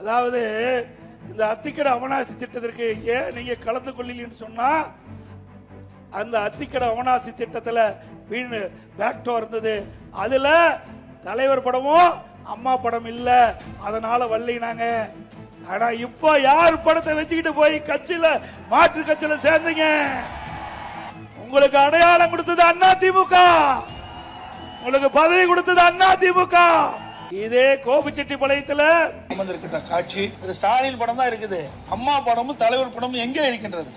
அதாவது இந்த அத்திக்கடை அவனாசி திட்டத்திற்கு ஏன் நீங்க கலந்து கொள்ளலன்னு சொன்னா, அந்த அத்திக்கடை அவனாசி திட்டத்துல பேக்டோ இருந்தது. அதுல தலைவர் படமும் அம்மா படம் இல்ல, அதனால வள்ளினாங்க. ஆனா இப்ப யார் படத்தை வச்சுக்கிட்டு போய் கட்சியில மாற்று கட்சியில சேர்ந்தீங்க? உங்களுக்கு அடையாளம் கொடுத்தது அண்ணா திமுக, உங்களுக்கு பதவி கொடுத்தது அண்ணா திமுக. இதே கோபிச்செட்டிப்பாளையத்துல அமர்ந்திருக்கின்ற காட்சி திரு ஸ்டாலின் படம் தான் இருக்குது. அம்மா படமும் தலைவர் படமும் எங்கே இருக்கின்றது?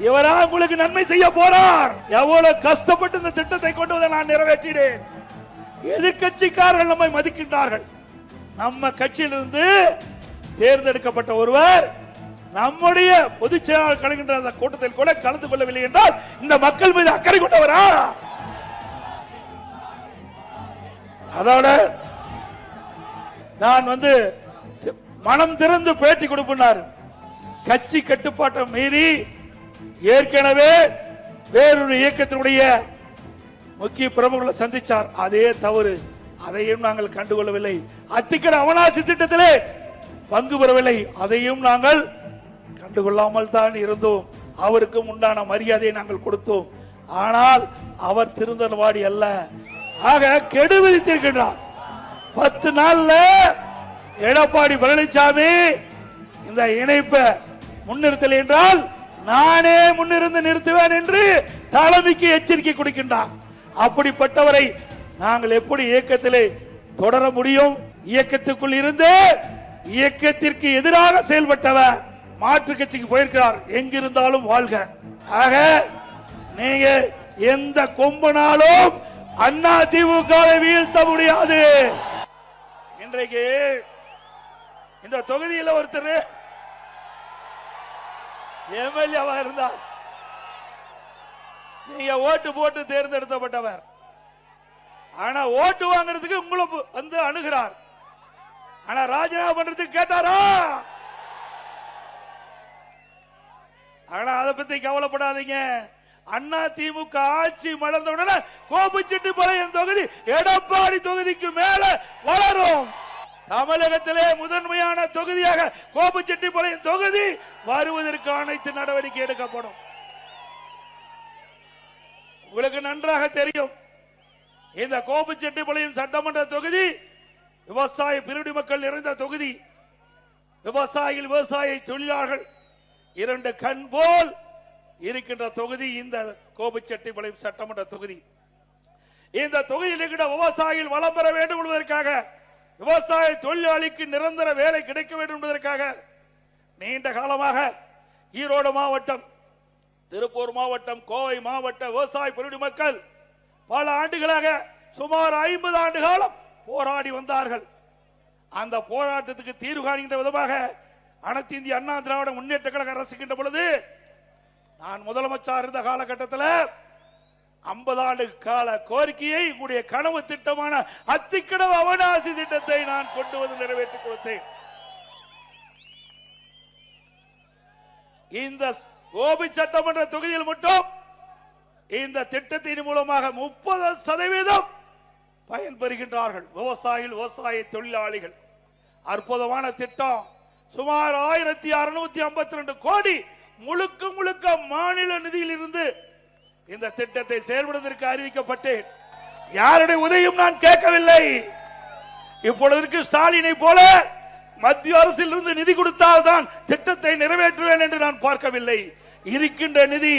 இவரா உங்களுக்கு நன்மை செய்ய போறார். எவ்வளவு கஷ்டப்பட்டு இந்த திட்டத்தை கொண்டு வந்து நான் நிறைவேற்றினேன். எதிர்கட்சிக்காரர்கள் நம்மை மதிக்கின்றார்கள். நம்ம கட்சியிலிருந்து தேர்ந்தெடுக்கப்பட்ட ஒருவர் நம்முடைய பொதுச் செயலாளர் கலக்கின்ற அந்த கூட்டத்தில் கூட கலந்து கொள்ளவில்லை என்றால் இந்த மக்கள் மீது அக்கறை கொண்டவரா? அதோட நான் மனம் திறந்து பேட்டி கொடுப்பார். கட்சி கட்டுப்பாட்டை மீறி ஏற்கனவே வேறொரு இயக்கத்தினுடைய முக்கிய பிரமுகர்களை சந்திச்சார். அதே தவறு, அதையும் நாங்கள் கண்டுகொள்ளவில்லை. அத்திக்கடை அவனாசி திட்டத்திலே பங்கு பெறவில்லை, அதையும் நாங்கள் கண்டுகொள்ளாமல் தான் இருந்தோம். அவருக்கு உண்டான மரியாதையை நாங்கள் கொடுத்தோம். ஆனால் அவர் திருந்தல்வாடி அல்ல. ஆக கெடு விதித்திருக்கின்றார். 10 நாள்ல எடப்பாடி பழனிசாமி இந்த இணைப்பை முன்னிறுத்தல் என்றால் நானே முன்னிருந்து நிறுத்துவேன் என்று தலைமைக்கு எச்சரிக்கை கொடுக்கின்றார். அப்படிப்பட்டவரை நாங்கள் எப்படி இயக்கத்திலே தொடர முடியும்? இயக்கத்துக்குள் இருந்து இயக்கத்திற்கு எதிராக செயல்பட்டவர் மாற்று கட்சிக்கு போயிருக்கிறார். எங்கிருந்தாலும் வாழ்க. ஆக நீங்க எந்த கொம்பனாலும் அண்ணா திமுகவை வீழ்த்த முடியாது. இன்றைக்கு இந்த தொகுதியில் ஒருத்தர் எம்எல்ஏவா இருந்தார். நீங்க ஓட்டு போட்டு தேர்ந்தெடுக்கப்பட்டவர். ஆனா ஓட்டு வாங்குறதுக்கு உங்களை அணுகிறார். ஆனா ராஜினாமா பண்றதுக்கு கேட்டாரா? ஆனா அதை பத்தி கவலைப்படாதீங்க. அண்ணா திமுக ஆட்சி மலர்ந்தவுடனே கோபிச்செட்டிப்பாளையம் தொகுதி எடப்பாடி தொகுதிக்கு மேல வளரும். தமிழகத்திலே முதன்மையான தொகுதியாக கோபிச்செட்டிப்பாளையம் தொகுதி வருவதற்கு அனைத்து நடவடிக்கை எடுக்கப்படும். உங்களுக்கு நன்றாக தெரியும், இந்த கோபிச்செட்டிப்பாளையம் சட்டமன்ற தொகுதி விவசாய பிரிவு மக்கள் நிறைந்த தொகுதி. விவசாயிகள், விவசாய தொழிலாளர்கள் இரண்டு கண் போல் இருக்கின்ற தொகுதி இந்த கோபிச்செட்டிப்பாளையம் சட்டமன்ற தொகுதி. இந்த தொகுதியில் இருக்கிற விவசாயிகள் வளம் பெற வேண்டும் என்பதற்காக, விவசாய தொழிலாளிக்கு நிரந்தர வேலை கிடைக்க வேண்டும் என்பதற்காக நீண்ட காலமாக ஈரோடு மாவட்டம், திருப்பூர் மாவட்டம், கோவை மாவட்ட விவசாய பிரிவு மக்கள் பல ஆண்டுகளாக சுமார் 50 ஆண்டு காலம் போராடி வந்தார்கள். அந்த போராட்டத்துக்கு தீர்வு காண்கின்ற விதமாக அனைத்து இந்திய அண்ணா திராவிட முன்னேற்ற கழக அரசுகின்ற பொழுது நான் முதலமைச்சர் இருந்த காலகட்டத்தில் 50 ஆண்டு கால கோரிக்கையை உங்களுடைய கனவு திட்டமான அத்திக்கடை அவனாசி திட்டத்தை நான் கொண்டு வந்து நிறைவேற்றி கொடுத்தேன். இந்த கோபி சட்டமன்ற தொகுதியில் மட்டும் இந்த திட்டத்தின் மூலமாக 30% பயன்பெறுகின்றார்கள் விவசாயிகள், விவசாய தொழிலாளிகள். அற்புதமான திட்டம். சுமார் 1652 கோடி முழுக்க முழுக்க மாநில நிதியில் இருந்து இந்த திட்டத்தை செயல்படுவதற்கு அறிவிக்கப்பட்டேன். யாருடைய உதவியும் நான் கேட்கவில்லை. இப்பொழுது ஸ்டாலினை போல மத்திய அரசில் இருந்து நிதி கொடுத்தால் தான் திட்டத்தை நிறைவேற்றுவேன் என்று நான் பார்க்கவில்லை. இருக்கின்ற நிதி,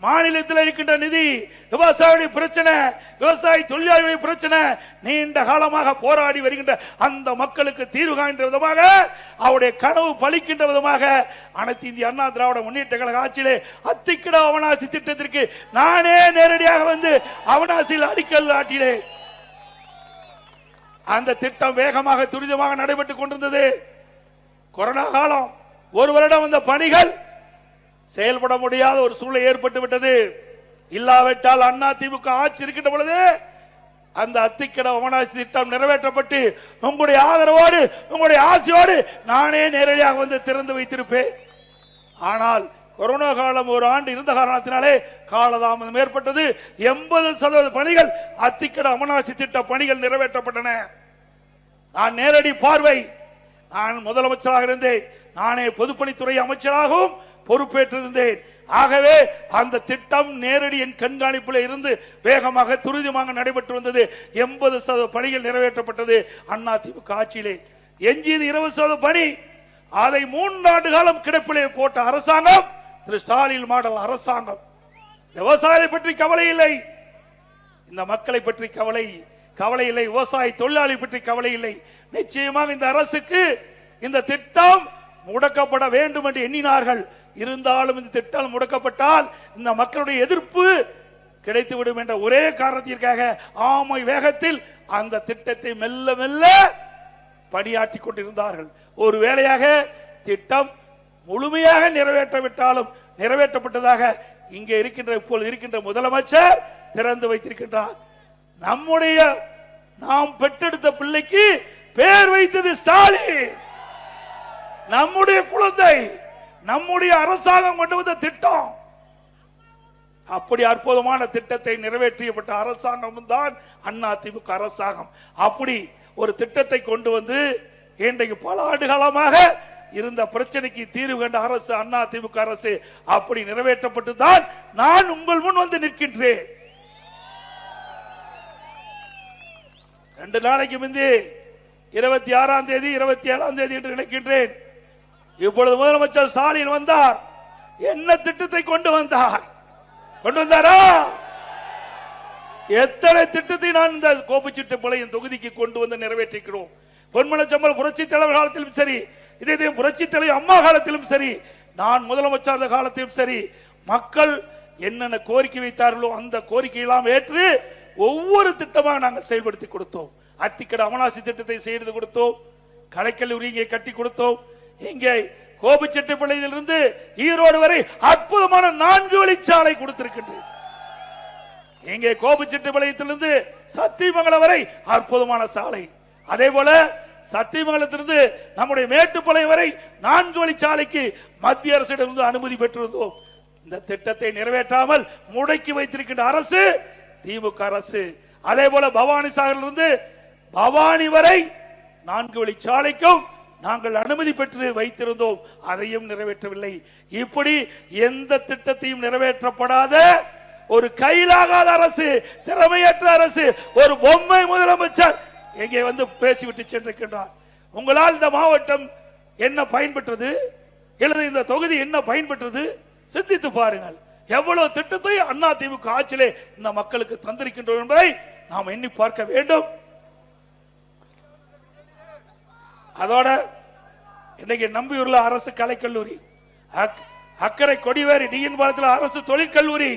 மாநிலத்தில் இருக்கின்ற நிதி, விவசாயிகளுடைய பிரச்சனை, விவசாய தொழிலாளர்களுடைய பிரச்சனை, நீண்ட காலமாக போராடி வருகின்ற அந்த மக்களுக்கு தீர்வு காண்கின்ற விதமாக, அவருடைய கனவு பலிக்கின்ற விதமாக அனைத்து இந்திய அண்ணா திராவிட முன்னேற்ற கழக ஆட்சியிலே அத்திக்கடை அவனாசி திட்டத்திற்கு நானே நேரடியாக வந்து அவனாசியில் அடிக்கல் நாட்டினேன். அந்த திட்டம் வேகமாக துரிதமாக நடைபெற்றுக் கொண்டிருந்தது. கொரோனா காலம், ஒரு வருடம் அந்த பணிகள் செயல்பட முடியாத ஒரு சூழ்நிலை ஏற்பட்டு விட்டது. இல்லாவிட்டால் அண்ணா திமுக ஆட்சி இருக்கின்ற பொழுது அந்த அத்திக்கடை அவனாசி திட்டம் நிறைவேற்றப்பட்டு உங்களுடைய ஆதரவோடு, உங்களுடைய ஆசையோடு நானே நேரடியாக வந்து திறந்து வைத்திருப்பேன். ஆனால் கொரோனா காலம் ஒரு ஆண்டு இருந்த காரணத்தினாலே காலதாமதம் ஏற்பட்டது. 80% பணிகள் அத்திக்கடை அவனாசி திட்ட பணிகள் நிறைவேற்றப்பட்டன. நான் நேரடி பார்வை, நான் முதலமைச்சராக இருந்தேன். நானே பொதுப்பணித்துறை அமைச்சராகவும் பொறுப்பேற்றிருந்தேன். ஆகவே அந்த திட்டம் நேரடி என் கண்காணிப்பில் இருந்து வேகமாக துரிதமாக நடைபெற்று வந்தது. 80% பணிகள் நிறைவேற்றப்பட்டது அதிமுக ஆட்சியிலே. எஞ்சியது 20% பணி. அதை 3 ஆண்டு காலம் கிடப்பிலே போட்ட அரசாங்கம் திரு ஸ்டாலின் மாடல் அரசாங்கம். விவசாயிகளை பற்றி கவலை இல்லை, இந்த மக்களை பற்றி கவலை இல்லை, விவசாய தொழிலாளி பற்றி கவலை இல்லை. நிச்சயமாக இந்த அரசுக்கு இந்த திட்டம் முடக்கப்பட வேண்டும் என்று எண்ணினார்கள். இருந்தாலும் இந்த திட்டம் முடக்கப்பட்டால் இந்த மக்களுடைய எதிர்ப்பு கிடைத்துவிடும் என்ற ஒரே காரணத்திற்காக ஆமை வேகத்தில் அந்த திட்டத்தை மெல்ல மெல்ல பணியாற்றி கொண்டிருந்தார்கள். ஒரு வேளையாக திட்டம் முழுமையாக நிறைவேற்றவிட்டாலும் நிறைவேற்றப்பட்டதாக இங்கே இப்போது இருக்கின்ற முதலமைச்சர் திறந்து வைத்திருக்கின்றார். நாம் பெற்றெடுத்த பிள்ளைக்கு பேர் வைத்தது ஸ்டாலின். நம்முடைய குழந்தை, நம்முடைய அரசாங்கம் கொண்டு வந்த திட்டம். அப்படி அற்புதமான திட்டத்தை நிறைவேற்றப்பட்ட அரசாங்கம் தான் அதிமுக அரசாங்கம். அப்படி ஒரு திட்டத்தை கொண்டு வந்து இன்றைக்கு பல ஆண்டு காலமாக இருந்த பிரச்சனைக்கு தீர்வு கண்ட அரசு அதிமுக அரசு. அப்படி நிறைவேற்றப்பட்டு தான் நான் உங்கள் முன் வந்து நிற்கின்றேன். 2 நாளைக்கு முந்தி 26ஆம் தேதி 27ஆம் தேதி என்று நினைக்கின்றேன், இப்பொழுது முதலமைச்சர் ஸ்டாலின் வந்தார். என்ன திட்டத்தை கொண்டு வந்தாரா? எத்தனை திட்டத்தை நான் இந்த கோபிச்செட்டிப்பாளையம் தொகுதிக்கு கொண்டு வந்து நிறைவேற்றிக்கிறோம். பொன்மனச்சம்பல் புரட்சி தலைவர் காலத்திலும் சரி, இதே புரட்சி தலைவர் அம்மா காலத்திலும் சரி, நான் முதலமைச்சர் காலத்திலும் சரி, மக்கள் என்னென்ன கோரிக்கை வைத்தார்களோ அந்த கோரிக்கையெல்லாம் ஏற்று ஒவ்வொரு திட்டமாக நாங்கள் செயல்படுத்தி கொடுத்தோம். அத்திக்கடை அமலாசி திட்டத்தை செய்து கொடுத்தோம். கலைக்கல்லூரி இங்கே கட்டி கொடுத்தோம். இங்கே கோபிச்செட்டிப்பாளையத்திலிருந்து ஈரோடு வரை அற்புதமான 4 வழிச்சாலை கொடுத்திருக்கின்றேன். இங்கே கோபிச்செட்டிப்பாளையத்திலிருந்து சத்தியமங்கலம் வரை அற்புதமான சாலை. அதே போல சத்தியமங்கலத்திலிருந்து நம்முடைய மேட்டுப்பாளையம் வரை 4 வழிச்சாலைக்கு மத்திய அரசிடமிருந்து அனுமதி பெற்றிருந்தோம். இந்த திட்டத்தை நிறைவேற்றாமல் முடக்கி வைத்திருக்கின்ற அரசு திமுக அரசு. அதே போல பவானி சாகரிலிருந்து பவானி வரை 4 வழிச்சாலைக்கும் நாங்கள் அனுமதி பெற்று வைத்திருந்தோம். அதையும் நிறைவேற்றவில்லை. இப்படி எந்த திட்டத்தையும் நிறைவேற்றப்படாத ஒரு கையிலாகாத அரசு, திறமையற்ற அரசு, ஒரு பொம்மை முதலமைச்சர் எங்கே வந்து பேசிவிட்டு சென்றிருக்கின்றார். உங்களால் இந்த மாவட்டம் என்ன பயன்பெற்றது, அல்லது இந்த தொகுதி என்ன பயன்பெற்றது? சிந்தித்து பாருங்கள். எவ்வளவு திட்டத்தை அதிமுக ஆட்சியிலே இந்த மக்களுக்கு தந்திருக்கின்றோம் என்பதை நாம் எண்ணி பார்க்க வேண்டும். அதோட இன்னைக்கு நம்பியூர்ல அரசு கலைக்கல்லூரி, அக்கரை கொடிவேரி டிஎன் பாலத்தில் அரசு தொழிற்கல்லூரி,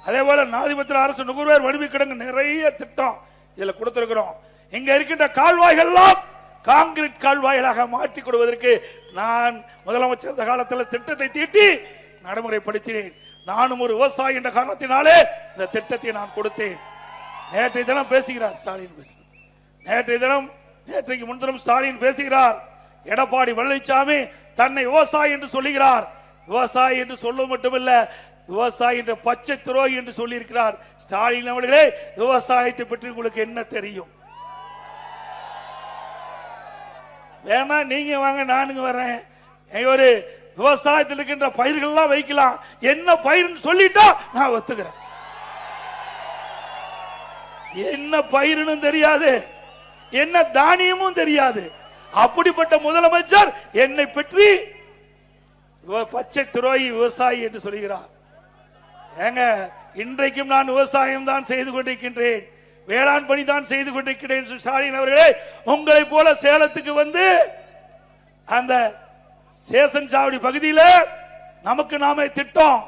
அதே போல நாதிபத்தில் அரசு நுகர்வோர் வடிவு கிடங்கு, நிறைய திட்டம் இதுல கொடுத்திருக்கிறோம். இங்க இருக்கின்ற கால்வாய்கள் எல்லாம் கான்கிரீட் கால்வாய்களாக மாற்றிக் கொடுவதற்கு நான் முதலமைச்சர் காலத்தில் திட்டத்தை தீட்டி நடைமுறைப்படுத்தினேன். நானும் ஒரு விவசாயி என்ற காரணத்தினாலே இந்த திட்டத்தை நான் கொடுத்தேன். நேற்றைய தினம் பேசுகிறார் ஸ்டாலின். நேற்றைக்கு முன்தினம் ஸ்டாலின் பேசுகிறார். எடப்பாடி பழனிசாமி தன்னை விவசாயி என்று சொல்லுகிறார். விவசாயி என்று சொல்ல மட்டுமல்ல, விவசாயி என்ற பச்சை துரோகி என்று சொல்லி இருக்கிறார். ஸ்டாலின் அவர்களே, விவசாயத்தை பற்றி உங்களுக்கு என்ன தெரியும்? வேணா நீங்க வாங்க, நானுங்க வரேன். ஒரு விவசாயத்தில் இருக்கின்ற பயிர்கள் எல்லாம் வைக்கலாம், என்ன பயிர்னு சொல்லிட்டா நான் ஒத்துக்கிறேன். என்ன பயிர்னு தெரியாது, என்ன தானியமும் தெரியாது. அப்படிப்பட்ட முதலமைச்சர் என்னை பற்றி பச்சை துரோகி விவசாயி என்று சொல்கிறார். ஏங்க, இன்றைக்கும் நான் விவசாயம் தான் செய்து கொண்டிருக்கின்றேன், வேளாண் பணி தான் செய்து கொண்டிருக்கிறேன். ஸ்டாலின் அவர்களே, உங்களை போல சேலத்துக்கு வந்து அந்த சேசன் சாவடி பகுதியில் நமக்கு நாமே திட்டம்,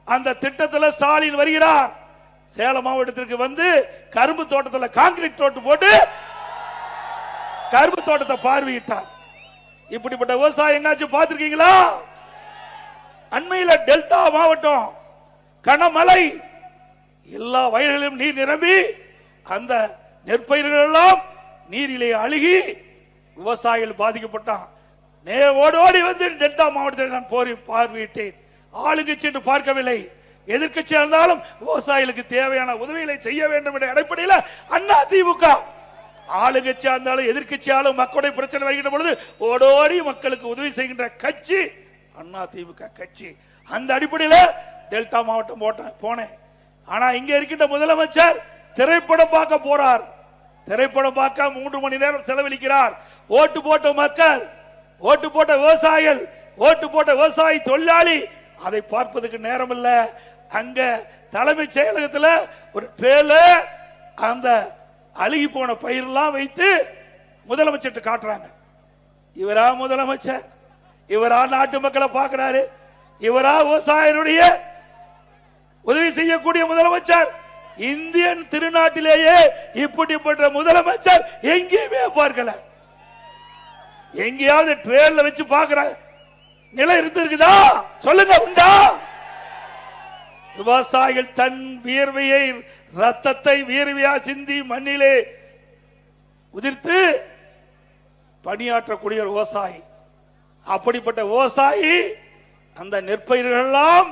அந்த திட்டத்தில் ஸ்டாலின் வருகிறார். சேலம் மாவட்டத்திற்கு வந்து கரும்பு தோட்டத்தில் கான்கிரீட் தோட்டு போட்டு கரும்பு தோட்டத்தை பார்வையிட்டார். இப்படிப்பட்ட விவசாயம் எங்காச்சும் பார்த்திருக்கீங்களா? அண்மையில் டெல்டா மாவட்டம் கனமழை, எல்லா வயல்களிலும் நீர் நிரம்பி அந்த நெற்பயிர்கள் எல்லாம் நீரிலே அழுகி விவசாயிகள் பாதிக்கப்பட்டான். ஓடி வந்து டெல்டா மாவட்டத்தில் நான் பார்வையிட்டேன். ஆளுங்கட்சி என்று பார்க்கவில்லை, எதிர்கட்சி இருந்தாலும் விவசாயிகளுக்கு தேவையான உதவிகளை செய்ய வேண்டும் என்ற அடிப்படையில் அதிமுக ஆளுங்கட்சியா இருந்தாலும் எதிர்கட்சியாலும் மக்களுடைய பிரச்சனை வருகின்ற பொழுது ஓடோடி மக்களுக்கு உதவி செய்கின்ற கட்சி அதிமுக கட்சி. அந்த அடிப்படையில் டெல்டா மாவட்டம் போனேன். ஆனா இங்க இருக்கின்ற முதலமைச்சர் திரைப்படம் பார்க்க போறார். திரைப்படம் பார்க்க 3 மணி நேரம் செலவழிக்கிறார். ஓட்டு போட்ட மக்கள், ஓட்டு போட்ட விவசாயிகள், ஓட்டு போட்ட விவசாயி தொழிலாளி அதை பார்ப்பதற்கு நேரம் இல்ல. அங்க தலைமைச் செயலகத்தில் ஒரு ட்ரேல அந்த அழுகி போன பயிரெல்லாம் வைத்து முதலமைச்சர் காட்டுறாங்க. இவரா முதலமைச்சர்? இவரா நாட்டு மக்களை பார்க்கிறாரு? இவரா விவசாயிகளுடைய உதவி செய்யக்கூடிய முதலமைச்சர்? இந்தியன் திருநாட்டிலேயே இப்படிப்பட்ட முதலமைச்சர் எங்கேயுமே பார்க்கல. எங்கேயாவது ட்ரெயின்ல வச்சு பார்க்கிற நிலை இருந்திருக்குதா? சொல்லுங்க, உண்டா? விவசாயிகள் தன் வியர்வையை, ரத்தத்தை வியர்வையா சிந்தி மண்ணிலே உதிர்த்து பணியாற்றக்கூடிய விவசாயி. அப்படிப்பட்ட விவசாயி அந்த நெற்பயிர்கள் எல்லாம்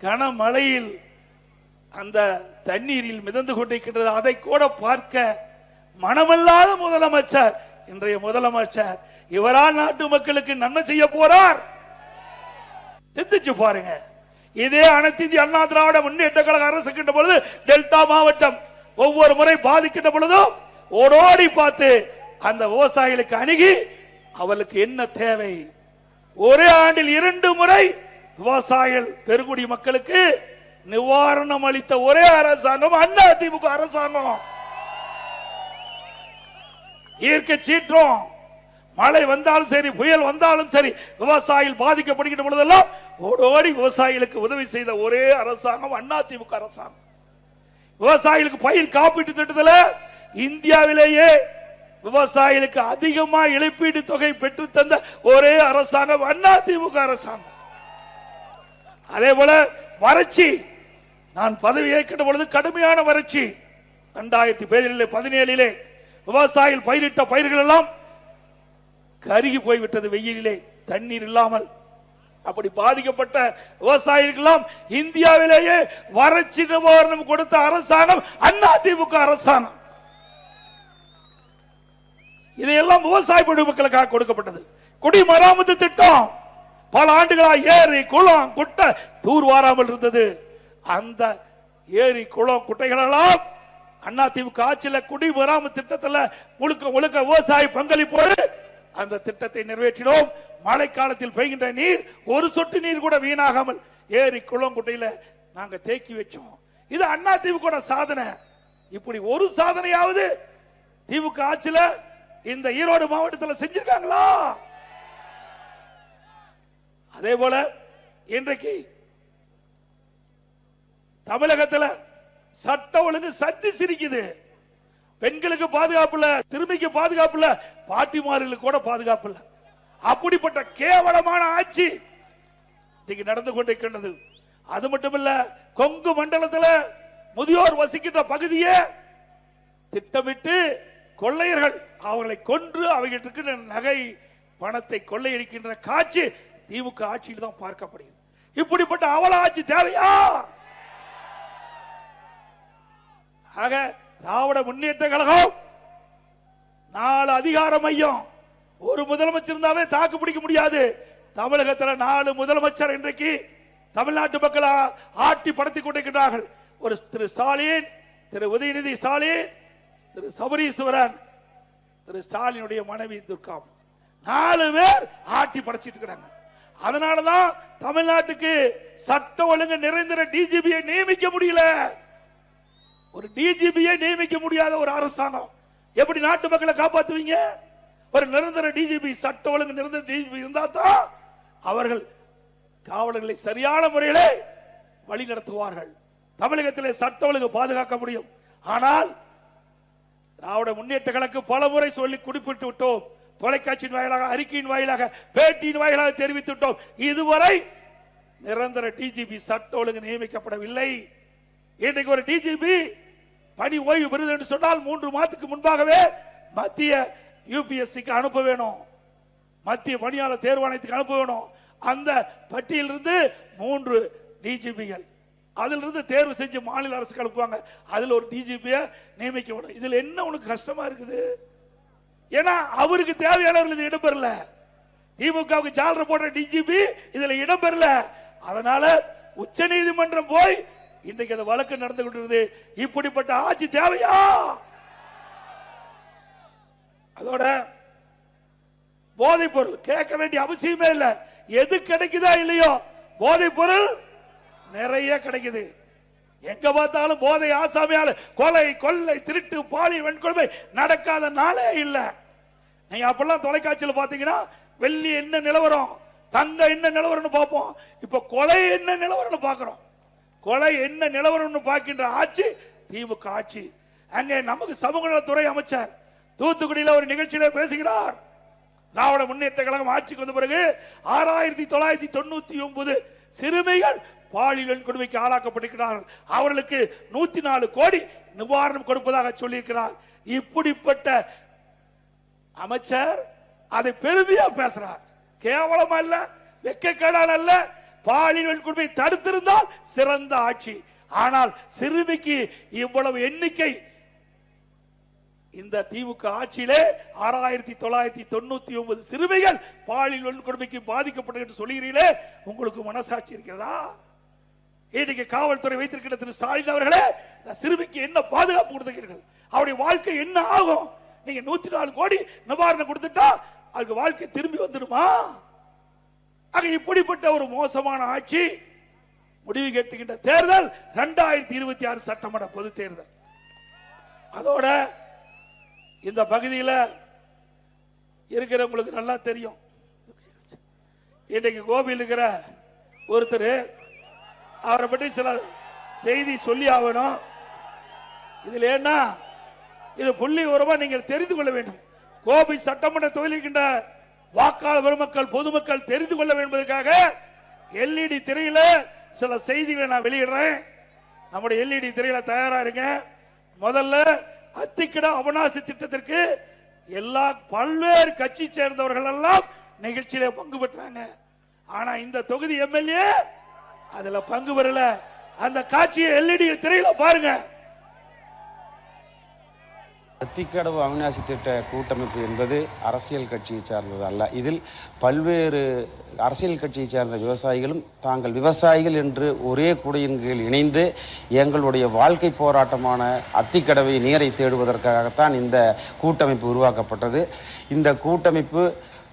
கனமழையில் அந்த தண்ணீரில் மிதந்து கொண்டிருக்கின்றது. அதை கூட பார்க்க மனமில்லாத முதலமைச்சர் இன்றைய முதலமைச்சர். இவரா நாட்டு மக்களுக்கு நன்மை செய்ய போறார்? சிந்திச்சு பாருங்க. இதே அனைத்து இந்திய அண்ணா திராவிட முன்னேற்ற கழக அரசு கிட்ட பொழுது டெல்டா மாவட்டம் ஒவ்வொரு முறை பாதிக்கின்ற பொழுதும் ஓடோடி பார்த்து அந்த விவசாயிகளுக்கு அணுகி அவளுக்கு என்ன தேவை, ஒரே ஆண்டில் 2 முறை விவசாயிகள் பெருங்குடி மக்களுக்கு நிவாரணம் அளித்த ஒரே அரசாங்கம் அதிமுக அரசாங்கம். இயற்கை சீற்றம், மழை வந்தாலும் சரி, புயல் வந்தாலும் சரி, விவசாயிகள் பாதிக்கப்படுகின்ற பொழுதெல்லாம் ஓடோடி விவசாயிகளுக்கு உதவி செய்த ஒரே அரசாங்கம் அதிமுக அரசாங்கம். விவசாயிகளுக்கு பயிர் காப்பீட்டு திட்டத்தில் இந்தியாவிலேயே விவசாயிகளுக்கு அதிகமா இழப்பீடு தொகை பெற்று தந்த ஒரே அரசாங்கம் அதிமுக அரசாங்கம். அதே போல வறட்சி, நான் பதவி ஏற்கின்ற பொழுது கடுமையான வறட்சி 2017 விவசாயிகள் பயிரிட்ட பயிர்கள் எல்லாம் கருகி போய்விட்டது வெயிலிலே, தண்ணீர் இல்லாமல். அப்படி பாதிக்கப்பட்ட விவசாயிகளுக்கெல்லாம் இந்தியாவிலேயே வறட்சி நிவாரணம் கொடுத்த அரசாங்கம் அதிமுக அரசாங்கம். இதையெல்லாம் விவசாய மக்களுக்காக கொடுக்கப்பட்டது. குடிமராமத்து திட்டம் பல ஆண்டுகளாக ஏரி குளம் குட்டை தூர்வாராமல் இருந்தது. அந்த ஏரி குளம் குட்டைகள் எல்லாம் அதிமுக ஆட்சியில் குடிமராமத்து திட்டத்தில் முழுக்க முழுக்க விவசாய பங்களிப்போடு அந்த திட்டத்தை நிறைவேற்றினோம். மழைக்காலத்தில் பெய்கின்ற நீர் ஒரு சொட்டு நீர் கூட வீணாகாமல் ஏரி குளம் குட்டையில நாங்க தேக்கி வச்சோம். இது அதிமுக சாதனை. இப்படி ஒரு சாதனையாவது திமுக ஆட்சியில் இந்த ஈரோடு மாவட்டத்தில் செஞ்சிருக்காங்களா? அதே போல இன்றைக்கு தமிழகத்தில் சட்ட ஒழுங்கு சத்தி சிரிக்குது. பெண்களுக்கு பாதுகாப்பு இல்ல, திரும்பிக்கு பாதுகாப்பு இல்ல, பாட்டிமார்களுக்கு கூட பாதுகாப்பு இல்ல. அப்படிப்பட்ட கேவலமான ஆட்சி இன்னைக்கு நடந்து கொண்டிருக்கின்றது. அது மட்டுமல்ல, கொங்கு மண்டலத்தில் முதியோர் வசிக்கின்ற பகுதியே திட்டமிட்டு கொள்ளையர்கள் அவர்களை கொன்று அவர்களுக்கு நகை பணத்தை கொள்ளையடிக்கின்ற காட்சி திமுக ஆட்சியில் தான் பார்க்கப்படுகிறது. இப்படிப்பட்ட அவல ஆட்சி தேவையா? ஆக திராவிட முன்னேற்ற கழகம் 4 அதிகார மையம், ஒரு முதலமைச்சர் இருந்தாவே தாக்கு பிடிக்க முடியாது. தமிழகத்தில் 4 முதலமைச்சர் இன்றைக்கு தமிழ்நாட்டு மக்கள் ஆட்டி படுத்திக் கொண்டிருக்கிறார்கள். ஒரு திரு ஸ்டாலின், திரு உதயநிதி ஸ்டாலின், திரு சபரீஸ்வரன், திரு ஸ்டாலினுடைய மனைவி துர்கா, 4 பேர் ஆட்டி படைச்சிட்டு இருக்கிறாங்க. அதனாலதான் தமிழ்நாட்டுக்கு சட்ட ஒழுங்கு நிறைந்த டிஜிபியை நியமிக்க முடியல. ஒரு டிஜிபியை நியமிக்க முடியாத ஒரு அரசாங்கம் எப்படி நாட்டு மக்களை காப்பாற்றுவீங்க? ஒரு நிரந்தர டிஜிபி, சட்ட ஒழுங்கு நிரந்தர டிஜிபி இருந்தா தான் அவர்கள் காவலர்களை சரியான முறையிலே வழி நடத்துவார்கள். தமிழகத்திலே சட்ட ஒழுங்கு பாதுகாக்க முடியும். ஆனால் திராவிட முன்னேற்ற கழகம் பல முறை சொல்லி குறிப்பிட்டு விட்டோம். தொலைக்காட்சியின் வாயிலாக, அறிக்கையின் வாயிலாக, பேட்டியின் வாயிலாக தெரிவித்து விட்டோம். இதுவரை நிரந்தர டிஜிபி சட்ட ஒழுங்கு நியமிக்கப்படவில்லை. இன்றைக்கு ஒரு டிஜிபி பணி ஓய்வு பெறுது என்று சொன்னால் 3 மாதத்துக்கு முன்பாகவே மத்திய யூபிஎஸ்சிக்கு அனுப்ப வேணும், மத்திய பணியாளர் தேர்வாணையத்துக்கு அனுப்ப வேணும். அந்த பட்டியலிருந்து 3 டிஜிபிகள் அதிலிருந்து தேர்வு செஞ்சு மாநில அரசுக்கு அனுப்புவாங்க. அதில் ஒரு டிஜிபியை நியமிக்க வேணும். இதுல என்ன உனக்கு கஷ்டமா இருக்குது? ஏன்னா அவருக்கு தேவையானவர்கள் இது இடம்பெறல. திமுகவுக்கு ஜாலரை போட்ட டிஜிபி இதுல இடம்பெறல. அதனால உச்ச நீதிமன்றம் போய் இன்றைக்கு அந்த வழக்கு நடந்து கொண்டிருக்கிறது. இப்படிப்பட்ட ஆட்சி தேவையா? அதோட போதைப் பொருள் கேட்க வேண்டிய அவசியமே இல்லை. எது கிடைக்குதா இல்லையோ போதைப் பொருள் நிறைய கிடைக்குது. எங்க பார்த்தாலும் போதை ஆசாமியால கொலை கொள்ளை திருட்டு பாலியல் வன்கொடுமை நடக்காத நாளே இல்லை. நீங்க அப்பெல்லாம் தொலைக்காட்சியில் பாத்தீங்கன்னா வெள்ளி என்ன நிலவரம், தங்க என்ன நிலவரம்னு பார்ப்போம். இப்ப கொலை என்ன நிலவரம்னு பார்க்கிறோம். கொலை என்ன நிலவரம்னு பார்க்கின்ற ஆட்சி திமுக ஆட்சி. அங்கே நமக்கு சமூக நலத்துறை அமைச்சர் தூத்துக்குடியில் ஒரு நிகழ்ச்சியில பேசுகிறார். திராவிட முன்னேற்ற கழகம் ஆட்சிக்கு வந்த பிறகு 6999 சிறுமிகள் பாலியல் வன்கொடுமைக்கு ஆளாக்கப்பட்டிருக்கிறார்கள். அவர்களுக்கு 104 கோடி நிவாரணம் கொடுப்பதாக சொல்லியிருக்கிறார். இப்படிப்பட்ட அமைச்சர் அதை பெருமையா பேசுறார். கேவலம் அல்ல, வெட்கக்கேடான அல்ல. பாலியல் வன்கொடுமை தடுத்திருந்தால் சிறந்த ஆட்சி. ஆனால் சிறுமிக்கு இவ்வளவு எண்ணிக்கை இந்த திமுக ஆட்சியிலே 6999 சிறுமிகள் பாலியல் வன்கொடுமைக்கு பாதிக்கப்பட்டது என்று சொல்லுகிறீர்களே, உங்களுக்கு மனசாட்சி இருக்கிறதா? இன்னைக்கு காவல்துறை வைத்திருக்கிற திரு ஸ்டாலின் அவர்களே, இந்த சிறுமிக்கு என்ன பாதுகாப்பு கொடுத்திருக்கிறது? அவருடைய வாழ்க்கை என்ன ஆகும்? நீங்க 104 கோடி நிவாரணம் கொடுத்துட்டா அதுக்கு வாழ்க்கை திரும்பி வந்துடுமா? இப்படிப்பட்ட ஒரு மோசமான ஆட்சி. முடிவு கேட்டுகின்ற தேர்தல் 2026 சட்டமன்ற பொது தேர்தல். அதோட இந்த பகுதியில் இருக்கிறவங்களுக்கு நல்லா தெரியும். இன்றைக்கு கோபியில் இருக்கிற ஒருத்தர், அவரை பற்றி சில செய்தி சொல்லி ஆகணும். இதுல என்ன, இது புள்ளி உரமா நீங்கள் தெரிந்து கொள்ள வேண்டும். கோபி சட்டமன்ற தொகுதிக்கின்ற வாக்காளர் பெருமக்கள் பொதுமக்கள் தெரிந்து கொள்ள என்பதற்காக எல்இடி திரையில சில செய்திகளை நான் வெளியிடுறேன். நம்முடைய எல்இடி திரையில தயாரா இருங்க. முதல்ல அத்திக்கட அவனாசி திட்டத்திற்கு எல்லா பல்வேறு கட்சி சேர்ந்தவர்கள் எல்லாம் நிகழ்ச்சியில பங்கு பெற்றாங்க. ஆனா இந்த தொகுதி எம்எல்ஏ அதுல பங்கு பெறல. அந்த காட்சியை எல்இடி திரையில பாருங்க. அத்திக்கடவு அவிநாசி திட்ட கூட்டமைப்பு என்பது அரசியல் கட்சியை சார்ந்தது அல்ல. இதில் பல்வேறு அரசியல் கட்சியை சார்ந்த விவசாயிகளும் தாங்கள் விவசாயிகள் என்று ஒரே குடையின் கீழ் இணைந்து எங்களுடைய வாழ்க்கை போராட்டமான அத்திக்கடவை நீரை தேடுவதற்காகத்தான் இந்த கூட்டமைப்பு உருவாக்கப்பட்டது. இந்த கூட்டமைப்பு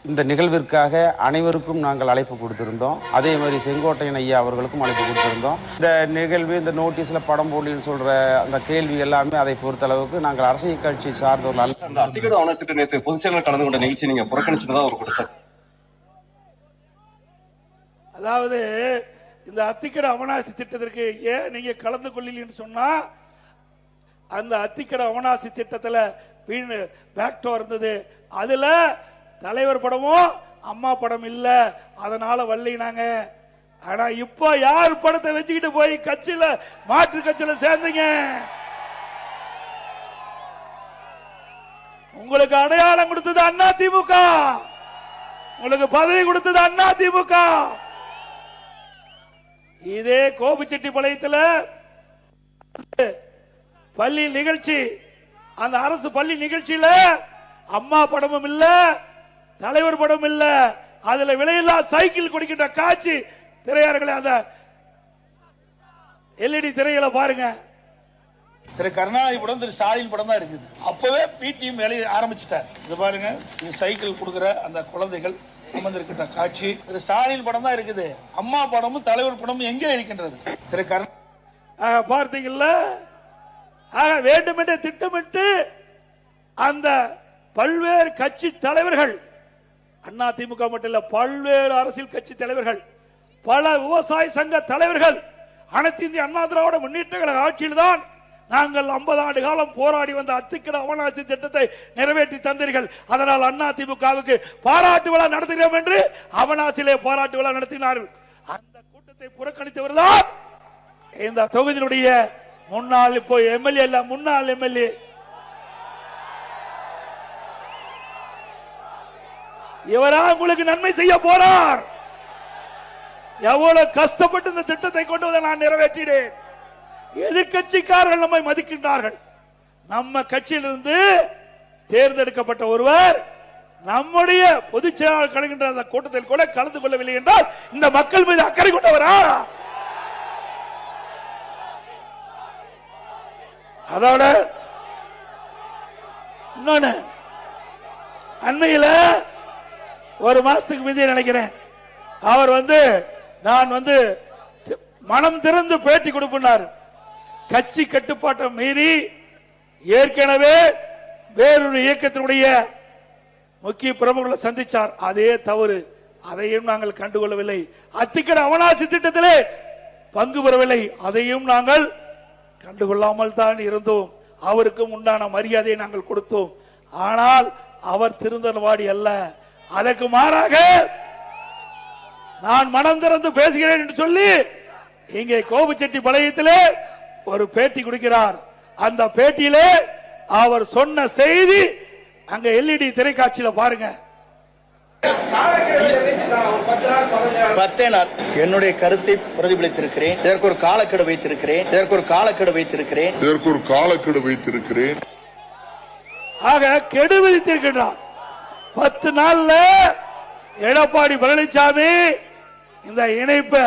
இந்த நிகழ்விற்காக அனைவருக்கும் நாங்கள் அழைப்பு கொடுத்திருந்தோம். அதே மாதிரி செங்கோட்டையன் ஐயா அவர்களுக்கும் அழைப்பு கொடுத்திருந்தோம். இந்த நிகழ்வு, இந்த நோட்டீஸ்ல படம் போடலின்னு சொல்ற அந்த கேள்வி எல்லாமே அதை பொறுத்த அளவுக்கு நாங்கள் அரசியல் கட்சி சார்ந்தவர்கள் அல்ல. அந்த அத்திக்கடவு அவனாசி திட்ட நேற்று பொதுச்செயலாளர் கலந்து கொண்ட நிகழ்ச்சி நீங்க புறக்கணிச்சுதான் அவர் கொடுத்தார். அதாவது இந்த அத்திக்கட அவனாசி திட்டத்திற்கு ஏன் நீங்க கலந்து கொள்ளலன்னு சொன்னா, அந்த அத்திக்கட அவனாசி திட்டத்துல பேக்டோ இருந்தது. அதுல தலைவர் படமும் அம்மா படம் இல்ல, அதனால வல்லினாங்க. ஆனா இப்ப யார் படத்தை வச்சுக்கிட்டு போய் கட்சியில மாற்று கட்சியில சேர்ந்தீங்க? உங்களுக்கு அடையாளம் கொடுத்தது அண்ணா திமுக, உங்களுக்கு பதவி கொடுத்தது அண்ணா திமுக. இதே கோபிச்செட்டிப்பாளையத்தில் பள்ளி நிகழ்ச்சி, அந்த அரசு பள்ளி நிகழ்ச்சியில அம்மா படமும் இல்ல, தலைவர் படம் இல்ல, அதுல விலையில்லா சைக்கிள் கொடுக்கின்ற காட்சி திரையாளர்களை அந்த எல்இடி திரையில பாருங்க. திரு கருணாநிதி படம், திரு ஸ்டாலின் படம் தான் இருக்குது. அப்பவே பிடிஎம் வேலையை ஆரம்பிச்சுட்டார். இது பாருங்க, இது சைக்கிள் கொடுக்கிற அந்த குழந்தைகள் அமர்ந்திருக்கின்ற காட்சி. திரு ஸ்டாலின் படம் தான் இருக்குது. அம்மா படமும் தலைவர் படமும் எங்கே இருக்கின்றது? திரு பார்த்தீங்கல்ல. ஆக வேண்டுமென்றே திட்டமிட்டு அந்த பல்வேறு கட்சி தலைவர்கள், அண்ணா திமுக மட்டும் இல்ல, பல்வேறு அரசியல் கட்சி தலைவர்கள், பல விவசாய சங்க தலைவர்கள், அனைத்து இந்திய அண்ணா திராவிட முன்னேற்ற கழக ஆட்சியில் தான் நாங்கள் 50 ஆண்டு காலம் போராடி வந்த அத்திக்கட அவனாசி திட்டத்தை நிறைவேற்றி தந்தீர்கள். அதனால் அண்ணா திமுகவுக்கு பாராட்டு விழா நடத்துகிறோம் என்று அவனாசிலே பாராட்டு விழா நடத்தினார்கள். அந்த கூட்டத்தை புறக்கணித்தவர் தான் இந்த தொகுதியினுடைய முன்னாள், இப்போ எம்எல்ஏ இல்ல, முன்னாள் எம்எல்ஏ. இவரா உங்களுக்கு நன்மை செய்ய போறார். எவ்வளவு கஷ்டப்பட்டு இந்த திட்டத்தை கொண்டு வந்து நான் நிறைவேற்றினேன். எதிர்கட்சிக்காரர்கள் நம்மை மதிக்கின்றார்கள். நம்ம கட்சியிலிருந்து தேர்ந்தெடுக்கப்பட்ட ஒருவர் நம்முடைய பொதுச் செயலாளர் கலக்கின்ற அந்த கூட்டத்தில் கூட கலந்து கொள்ளவில்லை என்றால் இந்த மக்கள் மீது அக்கறை கொண்டவரா? அதோட இன்னொன்னு, அண்மையில் ஒரு மாசத்துக்கு மீது நினைக்கிறேன், அவர் நான் மனம் திறந்து பேட்டி கொடுப்பார். கட்சி கட்டுப்பாட்டை மீறி ஏற்கனவே வேறொரு இயக்கத்தினுடைய முக்கிய பிரமுகர்களை சந்திச்சார். அதே தவறு, அதையும் நாங்கள் கண்டுகொள்ளவில்லை. அத்திக்கடை அவனாசி திட்டத்திலே பங்கு பெறவில்லை, அதையும் நாங்கள் கண்டுகொள்ளாமல் தான் இருந்தோம். அவருக்கும் உண்டான மரியாதையை நாங்கள் கொடுத்தோம். ஆனால் அவர் திருந்தல்வாடி அல்ல. அதற்கு மாறாக நான் மனம் திறந்து பேசுகிறேன் என்று சொல்லி இங்கே கோபிச்செட்டிப்பாளையத்திலே ஒரு பேட்டி கொடுக்கிறார். அந்த பேட்டியிலே அவர் சொன்ன செய்தி அங்க எல்இடி திரைக்காட்சியில பாருங்க. 10 நாள் என்னுடைய கருத்தை பிரதிபலித்திருக்கிறேன். இதற்கு ஒரு காலக்கெடு வைத்திருக்கிறேன். ஆக கெடு விதித்திருக்கிறார். 10 நாள்ல எடப்பாடி பழனிசாமி இந்த இணைப்பை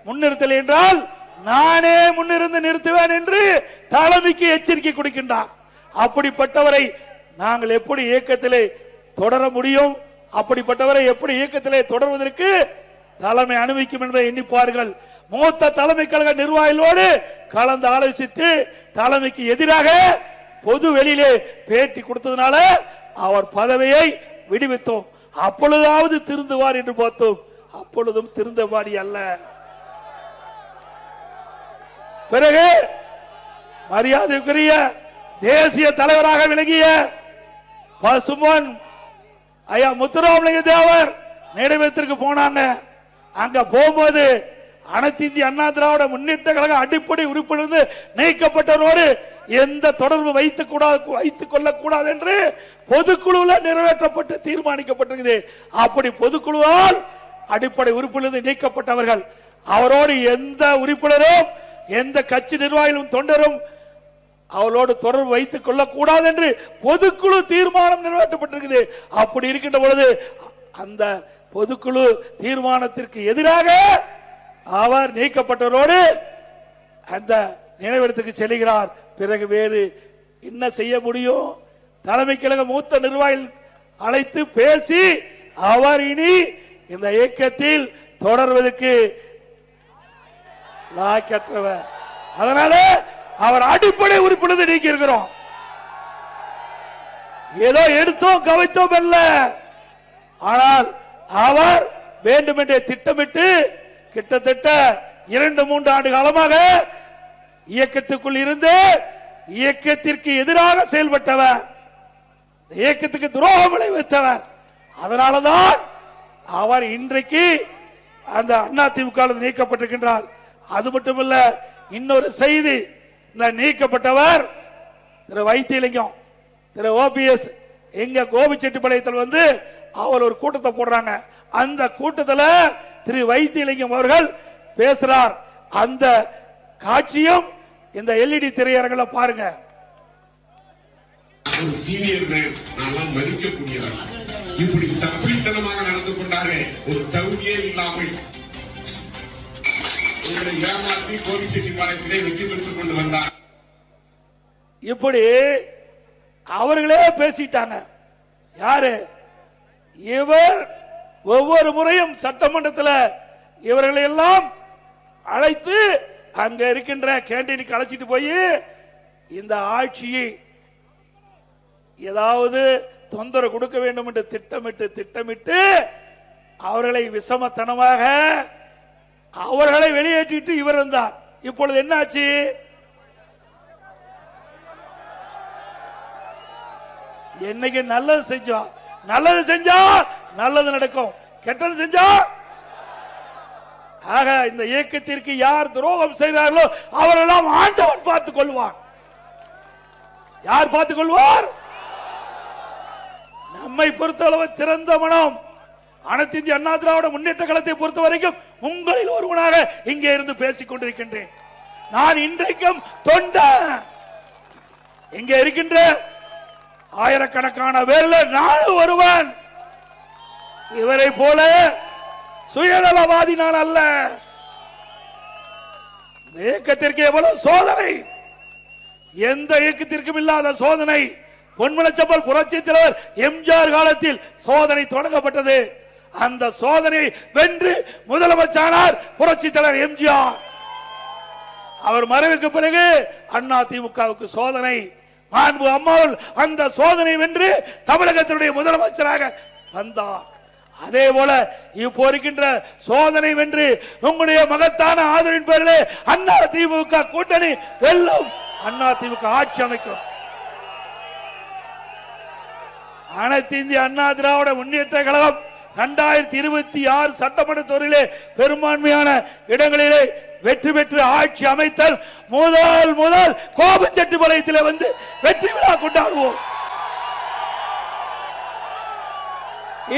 முன்னிறுத்தல் என்றால் நானே முன்னிருந்து நிறுத்துவேன் என்று தலைமைக்கு எச்சரிக்கை கொடுக்கின்றார். அப்படிப்பட்டவரை நாங்கள் எப்படி இயக்கத்திலே தொடர முடியும்? அப்படிப்பட்டவரை எப்படி இயக்கத்திலே தொடர்வதற்கு தலைமை அனுமதிக்கும் என்பதை எண்ணிப்பார்கள். மூத்த தலைமை கழக நிர்வாகிகளோடு கலந்து ஆலோசித்து தலைமைக்கு எதிராக பொது வெளியிலே பேட்டி கொடுத்ததுனால அவர் பதவியை விடுவித்தோம். அப்பொழுதாவது திருந்துவார் என்று பார்த்தோம். அப்பொழுதும் திருந்தவாடி அல்ல. பிறகு மரியாதைக்குரிய தேசிய தலைவராக விளங்கிய பசுமன் ஐயா முத்துராமலிங்க தேவர் நினைவிடத்திற்கு போனாங்க. அங்க போகும்போது அனைத்து இந்திய அண்ணா திராவிட முன்னேற்ற கழக அடிப்படை உறுப்பினர் நீக்கப்பட்டவரோடு எந்த தொடர்பு வைத்துக் கொள்ளக்கூடாது என்று பொதுக்குழுவில் நிறைவேற்றப்பட்டு தீர்மானிக்கப்பட்டிருக்கிறது. அப்படி பொதுக்குழுவால் அடிப்படை உறுப்பினர் நீக்கப்பட்டவர்கள் அவரோடு எந்த உறுப்பினரும் எந்த கட்சி நிர்வாகிகளும் தொண்டரும் அவளோடு தொடர்பு வைத்துக் கொள்ளக்கூடாது என்று பொதுக்குழு தீர்மானம் நிறைவேற்றப்பட்டிருக்கிறது. அப்படி இருக்கின்ற பொழுது அந்த பொதுக்குழு தீர்மானத்திற்கு எதிராக அவர் நீக்கப்பட்டவரோடு அந்த நினைவிடத்துக்கு செல்கிறார். பிறகு வேறு என்ன செய்ய முடியும்? தலைமை கழக மூத்த நிர்வாகிகள் அழைத்து பேசி அவர் இனி இந்த இயக்கத்தில் தொடர்வதற்கு லாயக்கற்றவர். அதனால அவர் அடிப்படை உறுப்பினர் நீக்கி இருக்கிறோம். ஏதோ எடுத்தோம் கவைத்தோம் அல்ல. ஆனால் அவர் வேண்டுமென்றே திட்டமிட்டு கிட்டத்தட்ட 2-3 ஆண்டு காலமாக இயக்கத்துக்குள் இருந்து இயக்கத்திற்கு எதிராக செயல்பட்டவர், இயக்கத்துக்கு துரோகம் விளைவித்தவர். அதனாலதான் அவர் இன்றைக்கு அந்த அதிமுக நீக்கப்பட்டிருக்கின்றார். அது மட்டுமல்ல, இன்னொரு செய்தி, இந்த நீக்கப்பட்டவர் திரு வைத்தியலிங்கம், திரு ஓபிஎஸ் எங்க கோபிச்செட்டிப்பாளையத்தில் அவர் ஒரு கூட்டத்தை போடுறாங்க. அந்த கூட்டத்தில் திரு வைத்தியலிங்கம் அவர்கள் பேசுறார். அந்த காட்சியும் இந்த எல்இடி திரையரங்கில் பாருங்க. சீனியர்கள் நான்லாம் மதிக்கக்கூடியவர் இப்படி தப்பித்தனமாக நடந்து கொண்டாரே, ஒரு தகுதியே இல்லாமல் உங்களை ஏமாற்றி கோபிச்செட்டிப்பாளையத்திலே வெற்றி பெற்றுக் கொண்டு வந்தார். இப்படி அவர்களே பேசிட்டாங்க. யாரு இவர்? ஒவ்வொரு முறையும் சட்டமன்றத்தில் இவர்களை எல்லாம் அழைத்து அங்க இருக்கின்ற கேண்டீனுக்கு அழைச்சிட்டு போய் இந்த ஆட்சியை ஏதாவது தொந்தரவு கொடுக்க வேண்டும் என்று திட்டமிட்டு அவர்களை விஷமத்தனமாக அவர்களை வெளியேற்றிட்டு இவர் இருந்தார். இப்பொழுது என்ன ஆச்சு? என்னைக்கு நல்லது செஞ்சா நல்லது நடக்கும், கெட்டது செஞ்சா. ஆக இந்த இயக்கத்திற்கு யார் துரோகம் செய்கிறார்களோ அவரெல்லாம் ஆண்டவன் பார்த்துக் கொள்வான். யார் பார்த்துக் கொள்வார்? நம்மை பொறுத்தளவு திறந்த மனம். அனைத்து இந்திய அண்ணா திராவிட முன்னேற்ற கழகத்தை பொறுத்த வரைக்கும் உங்களில் ஒருவனாக இங்கே இருந்து பேசிக் கொண்டிருக்கின்றேன். நான் இன்றைக்கும் தொண்டன். இங்கே இருக்கின்ற ஆயிரக்கணக்கான பேர்ல நானும் ஒருவன். இவரை போல சுயநலவாதி நான் அல்ல. இயக்கத்திற்கு எவ்வளவு சோதனை, எந்த இயக்கத்திற்கும் இல்லாத சோதனை. பொன்மனச்செம்மல் புரட்சி தலைவர் எம்ஜிஆர் காலத்தில் சோதனை தொடங்கப்பட்டது. அந்த சோதனை வென்று முதலமைச்சரானார் புரட்சி தலைவர் எம்ஜிஆர். அவர் மறைவுக்கு பிறகு அண்ணா திமுகவுக்கு சோதனை. மாண்பு அம்மாள் அந்த சோதனை வென்று தமிழகத்தினுடைய முதலமைச்சராக வந்தார். அதே போல இப்போ இருக்கின்ற சோதனை வென்று உங்களுடைய மகத்தான ஆதரவின் பேரிலே அண்ணா திமுக கூட்டணி வெல்லும். அண்ணா திமுக ஆட்சி அமைக்கும். அனைத்து இந்திய அண்ணா திராவிட முன்னேற்ற கழகம் 2026 சட்டமன்ற தேர்தலிலே பெரும்பான்மையான இடங்களிலே வெற்றி பெற்று ஆட்சி அமைத்தல் முதல் கோபிச்செட்டிப்பாளையத்திலே வந்து வெற்றி விழா கொண்டாடுவோம்.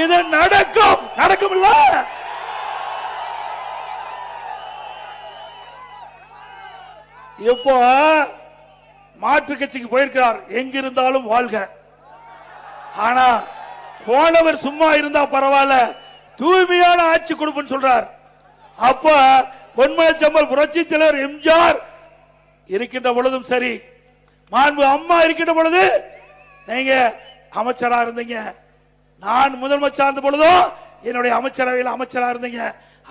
இது நடக்கும். இப்போ மாற்று கட்சிக்கு போயிருக்கிறார். எங்கிருந்தாலும் வாழ்க. ஆனா போனவர் சும்மா இருந்தா பரவாயில்ல, தூய்மையான ஆட்சி கொடுப்புன்னு சொல்றார். அப்ப பொன்மனச்செம்மல் புரட்சி தலைவர் எம்ஜிஆர் இருக்கின்ற பொழுதும் சரி, மாண்பு அம்மா இருக்கின்ற பொழுது நீங்க அமைச்சரா இருந்தீங்க. நான் முதலமைச்சர் இருந்த பொழுதும் என்னுடைய அமைச்சரவையில் அமைச்சரா இருந்தீங்க.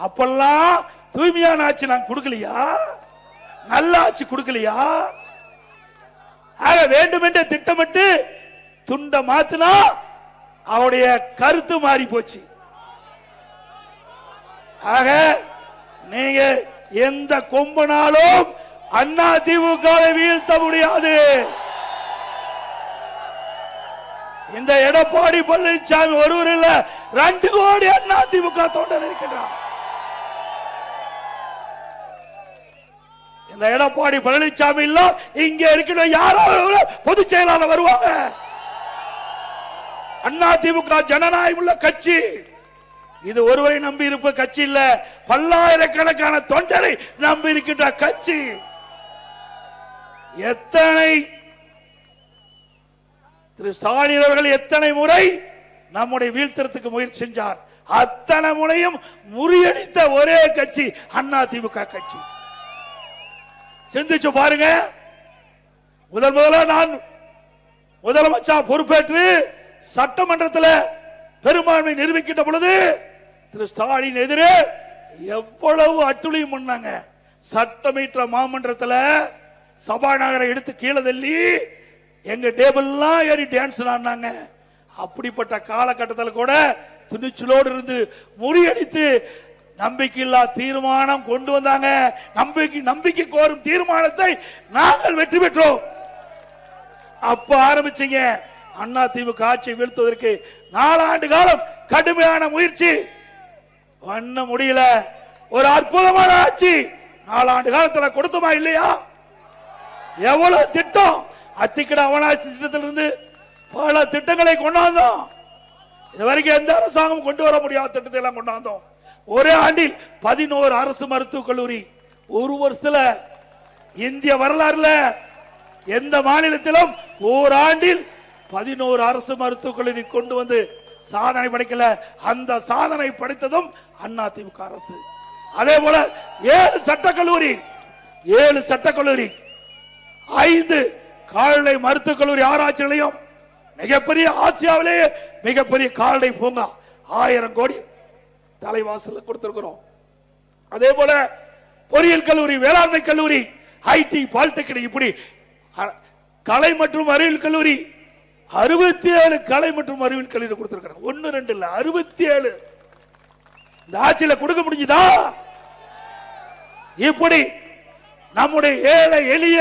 அப்பெல்லாம் தூய்மையான ஆட்சி நான் கொடுக்கலையா? நல்ல ஆட்சி கொடுக்கலையா? ஆக வேண்டுமென்றே திட்டமிட்டு துண்ட மாத்தினா அவருடைய கருத்து மாறி போச்சு. ஆக நீங்க எந்த கொம்பனாலும் அண்ணா திமுகவை வீழ்த்த முடியாது. இந்த எடப்பாடி பழனிசாமி ஒருவர் இல்ல, 2 கோடி அண்ணா திமுக தொண்டர் இருக்கின்றார். இந்த எடப்பாடி பழனிசாமி இல்ல, இங்க இருக்கிற யாராவது பொதுச் செயலாளர் வருவாங்க. அண்ணா திமுக ஜனநாயகம் உள்ள கட்சி. இது ஒருவரை நம்பி இருப்ப கட்சி இல்ல, பல்லாயிரக்கணக்கான தொண்டரை நம்பி இருக்கின்ற கட்சி. எத்தனை திரு ஸ்டாலின் அவர்கள் எத்தனை முறை நம்முடைய வீழ்த்தறதுக்கு முயற்சி செஞ்சார். அத்தனை முறையும் முறியடித்த ஒரே கட்சி அண்ணா திமுக கட்சி. சிந்திச்சு பாருங்க. முதல்ல நான் முதலமைச்சர் பொறுப்பேற்று சட்டமன்றத்தில் பெரும்பான்மை நிரூபிக்கின்ற பொழுது திரு ஸ்டாலின் எதிரே எவ்வளவு அட்டுழியம் பண்ணாங்க. சட்டமன்ற மாமன்றத்தில் சபாநாயகரை எடுத்து கீழே தள்ளி எங்க டேபிள்லாம் ஏறி டான்ஸ் ஆடினாங்க. அப்படிப்பட்ட காலகட்டத்தில் கூட துணிச்சலோடு இருந்து முறியடித்து நம்பிக்கையில்லா தீர்மானம் கொண்டு வந்தாங்க. நம்பிக்கை கோரும் தீர்மானத்தை நாங்கள் வெற்றி பெற்றோம். அப்ப ஆரம்பிச்சீங்க அண்ணா திமுக ஆட்சியை வீழ்த்துவதற்கு 4 ஆண்டு காலம் கடுமையான முயற்சி பண்ண முடியல. ஒரு அற்புதமான ஆட்சி 4 ஆண்டு காலத்தில் கொடுத்தோமா இல்லையா? எவ்வளவு திட்டம், அத்திக்கடை அவனாசி திட்டத்திலிருந்து பல திட்டங்களை கொண்டாந்தோம். இதுவரைக்கும் எந்த அரசாங்கம் கொண்டு வர முடியாத திட்டத்தை எல்லாம் கொண்டாந்தோம். ஒரே ஆண்டில் 11 அரசு மருத்துவக் கல்லூரி. ஒரு வருஷத்துல இந்திய வரலாறுல எந்த மாநிலத்திலும் ஓராண்டில் 11 அரசு மருத்துவக் கல்லூரி கொண்டு வந்து சாதனை படைக்கல. அந்த சாதனை படைத்ததும் அண்ணா திமுக அரசு. அதே போல 7 சட்டக்கல்லூரி, 5 கால்நடை மருத்துவக் கல்லூரி ஆராய்ச்சி நிலையம், மிகப்பெரிய ஆசியாவிலேயே மிகப்பெரிய கால்நடை பூங்கா 1000 கோடி தலைவாசல் கொடுத்திருக்கிறோம். அதே போல பொறியியல் கல்லூரி, வேளாண்மை கல்லூரி, ஐடி, பாலிடெக்னிக், இப்படி கலை மற்றும் அறிவியல் கல்லூரி 67 கலை மற்றும் அறிவியல் கல்லூரி கொடுத்திருக்கிறாங்க. 1 2 இல்ல, 67. இந்த ஆட்சியில கொடுக்க முடிஞ்சதா? இப்படி நம்முடைய ஏழை எளிய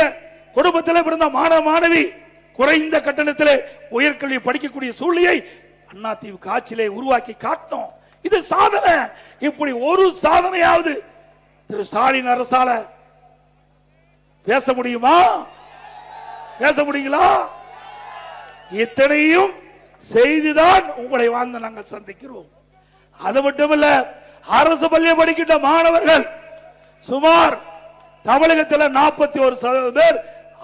குடும்பத்தில் பிறந்த மாணவ மாணவி குறைந்த கட்டணத்தில் உயர்கல்வி படிக்கக்கூடிய சூழ்நிலையை அண்ணா திமுக ஆட்சியிலே உருவாக்கி காட்டணும். இது சாதனை. இப்படி ஒரு சாதனையாவது திரு ஸ்டாலின் அரசால பேச முடியுமா? பேச முடியுங்களா? இத்தனையும் செய்துதான் உங்களை வாழ்ந்து நாங்கள் சந்திக்கிறோம். அது மட்டுமல்ல, அரசு பள்ளியை படிக்கின்ற மாணவர்கள் சுமார் தமிழகத்தில் 41% பேர்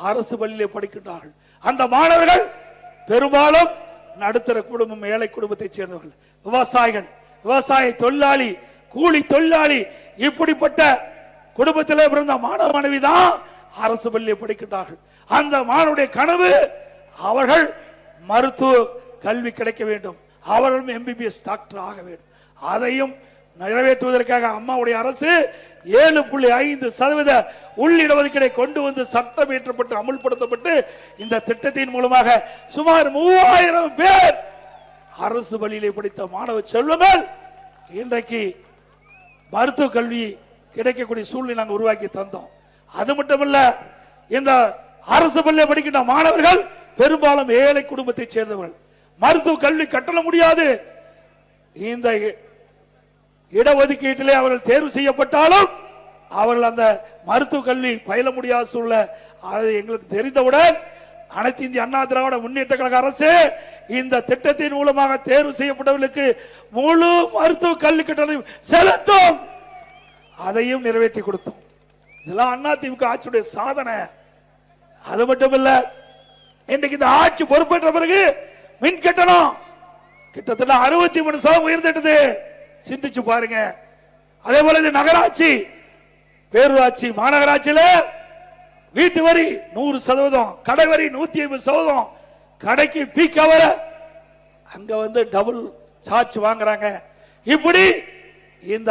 அரசு பள்ளியில் படிக்கின்றார்கள். அந்த மாணவர்கள் பெரும்பாலும் நடுத்தர குடும்பம், ஏழை குடும்பத்தை சேர்ந்தவர்கள், விவசாயிகள், விவசாய தொழிலாளி, கூலி தொழிலாளி, இப்படிப்பட்ட குடும்பத்திலே பிறந்த மாணவ மாணவி தான் அரசு பள்ளியை படிக்கின்றார்கள். அந்த மாணவனுடைய கனவு அவர்கள் மருத்துவ கல்வி கிடைக்க வேண்டும், அவர்களும் MBBS டாக்டர் ஆக வேண்டும். அதையும் நிறைவேற்றுவதற்காக அம்மாவுடைய அரசு 7.5% உள்ளிடஒதுக்கீடை கொண்டு வந்து சட்டம் இயற்றப்பட்டு அமுல்படுத்தப்பட்டு இந்த திட்டத்தின் மூலமாக சுமார் 3000 பேர் அரசு பள்ளியிலே படித்த மாணவ செல்வங்கள் இன்றைக்கு மருத்துவ கல்வி கிடைக்கக்கூடிய சூழ்நிலை நாங்கள் உருவாக்கி தந்தோம். அது மட்டுமல்ல, இந்த அரசு பள்ளியை படிக்கின்ற மாணவர்கள் பெரும்பாலும் ஏழை குடும்பத்தை சேர்ந்தவர்கள், மருத்துவ கல்வி கட்டண முடியாது. இந்த இடஒதுக்கீட்டிலே அவர்கள் தேர்வு செய்யப்பட்டாலும் அவர்கள் அந்த மருத்துவ கல்வி பயில முடியாத சூழ்நிலை. அது எங்களுக்கு தெரிந்தவுடன் அனைத்து இந்திய அண்ணா திராவிட முன்னேற்ற கழக அரசு இந்த திட்டத்தின் மூலமாக தேர்வு செய்யப்பட்டவர்களுக்கு முழு மருத்துவ கல்வி கட்டணம் செலுத்தும், அதையும் நிறைவேற்றி கொடுத்தோம். இதெல்லாம் அதிமுக ஆட்சியுடைய சாதனை. அது மட்டுமல்ல, இன்றைக்கு இந்த ஆட்சி பொறுப்பேற்ற பிறகு மின் கட்டணம் கிட்டத்தட்ட 63% உயர்ந்துட்டது. சிந்திச்சு பாருங்க. அதே போல இது நகராட்சி, பேரூராட்சி, மாநகராட்சியில வீட்டு வரி 100%, கடை வரி 150%, கடைக்கு பீக் அவர் அங்க வந்து டபுள் சார்ஜ் வாங்குறாங்க. இப்படி இந்த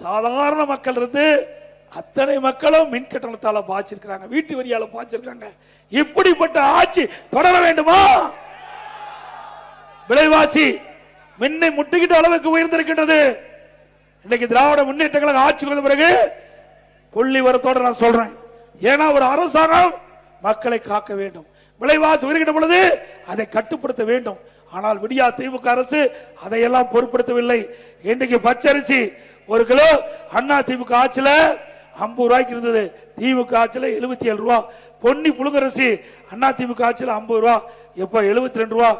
சாதாரண மக்கள் இருந்து அத்தனை மக்களும் மின் கட்டணத்தால பாய்ச்சிருக்கிறாங்க, வீட்டு வரியால பாய்ச்சிருக்காங்க. இப்படிப்பட்ட ஆட்சி தொடர வேண்டுமா? விலைவாசி மின்னை முட்டுகிட்ட அளவுக்கு உயர்ந்திருக்கின்றது. இன்னைக்கு திராவிட முன்னேற்ற கழக ஆட்சி வந்த பிறகு புள்ளி வரத்தோட நான் சொல்றேன். ஏன்னா ஒரு அரசாங்கம் மக்களை காக்க வேண்டும். விலைவாசி உயர்கின்ற பொழுது அதை கட்டுப்படுத்த வேண்டும். ஆனால் விடியா திமுக அரசு அதையெல்லாம் பொருட்படுத்தவில்லை. இன்றைக்கு பச்சரிசி 1 கிலோ அண்ணா திமுக ஆட்சியில 50 ரூபாய்க்கு இருந்தது, திமுக ஆட்சியில 77 ரூபா. பொன்னி புழுங்கரிசி அண்ணா திமுக ஆட்சியில 50 ரூபா, இப்ப 72 ரூபா.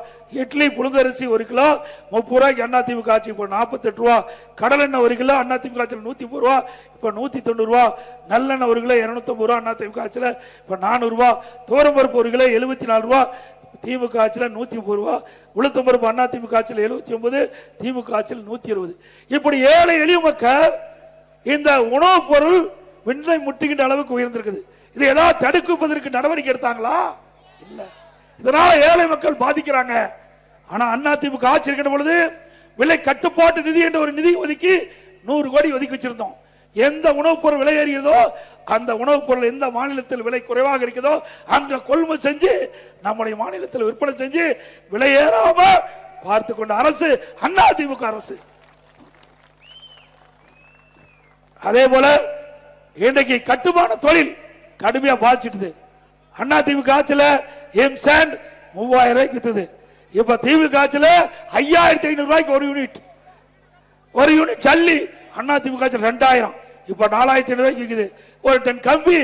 இட்லி புழுங்கரிசி 1 கிலோ 30 ரூபாய்க்கு அண்ணா திமுக ஆட்சி, இப்ப 48 ரூபா. கடலெண்ணெய் 1 கிலோ அண்ணா திமுக ஆட்சியில 130 ரூபா, இப்ப 190 ரூபா. நல்லெண்ணெய் 1 கிலோ 250 ரூபா அண்ணா திமுக ஆட்சியில, இப்ப 400 ரூபா. தோரம்பருப்பு 1 கிலோ 74 ரூபா, திமுக ஆட்சியில 130 ரூபா. உளுத்தம்பருப்பு அண்ணா திமுக ஆட்சியில 79, திமுக ஆட்சியில் 120. இப்படி ஏழை எளிய மக்கள் இந்த உணவுப் பொருள் விண்ணை முட்டுகின்ற அளவுக்கு உயர்ந்திருக்குது. இது ஏதாவது தடுப்பதற்கு நடவடிக்கை எடுத்தாங்களா? இல்ல. இதனால ஏழை மக்கள் பாதிக்கிறாங்க. ஆனா அதிமுக ஆட்சி இருக்கின்ற பொழுது விலை கட்டுப்பாட்டு நிதி என்ற ஒரு நிதி ஒதுக்கி 100 கோடி ஒதுக்கி வச்சிருந்தோம். எந்த உணவுப் பொருள் விலை ஏறியதோ அந்த உணவுப் பொருள் எந்த மாநிலத்தில் விலை குறைவாக இருக்கிறதோ அங்க கொள்முதல் செஞ்சு நம்முடைய மாநிலத்தில் விற்பனை செஞ்சு விலை ஏறாம பார்த்து கொண்ட அரசு அதிமுக அரசு. அதே போல இன்றைக்கு கட்டுமான தொழில் கடுமையா பாதிச்சிட்டு அதிமுக ஆட்சியில எம்சாண்ட் 3000 ரூபாய்க்கு வித்தது. இப்ப திமுக ஆட்சியில 5500 ரூபாய்க்கு ஒரு யூனிட் ஜல்லி அதிமுக ஆட்சியில் 2000, இப்ப 4500 ரூபாய்க்கு விக்குது. ஒரு டன் கம்பி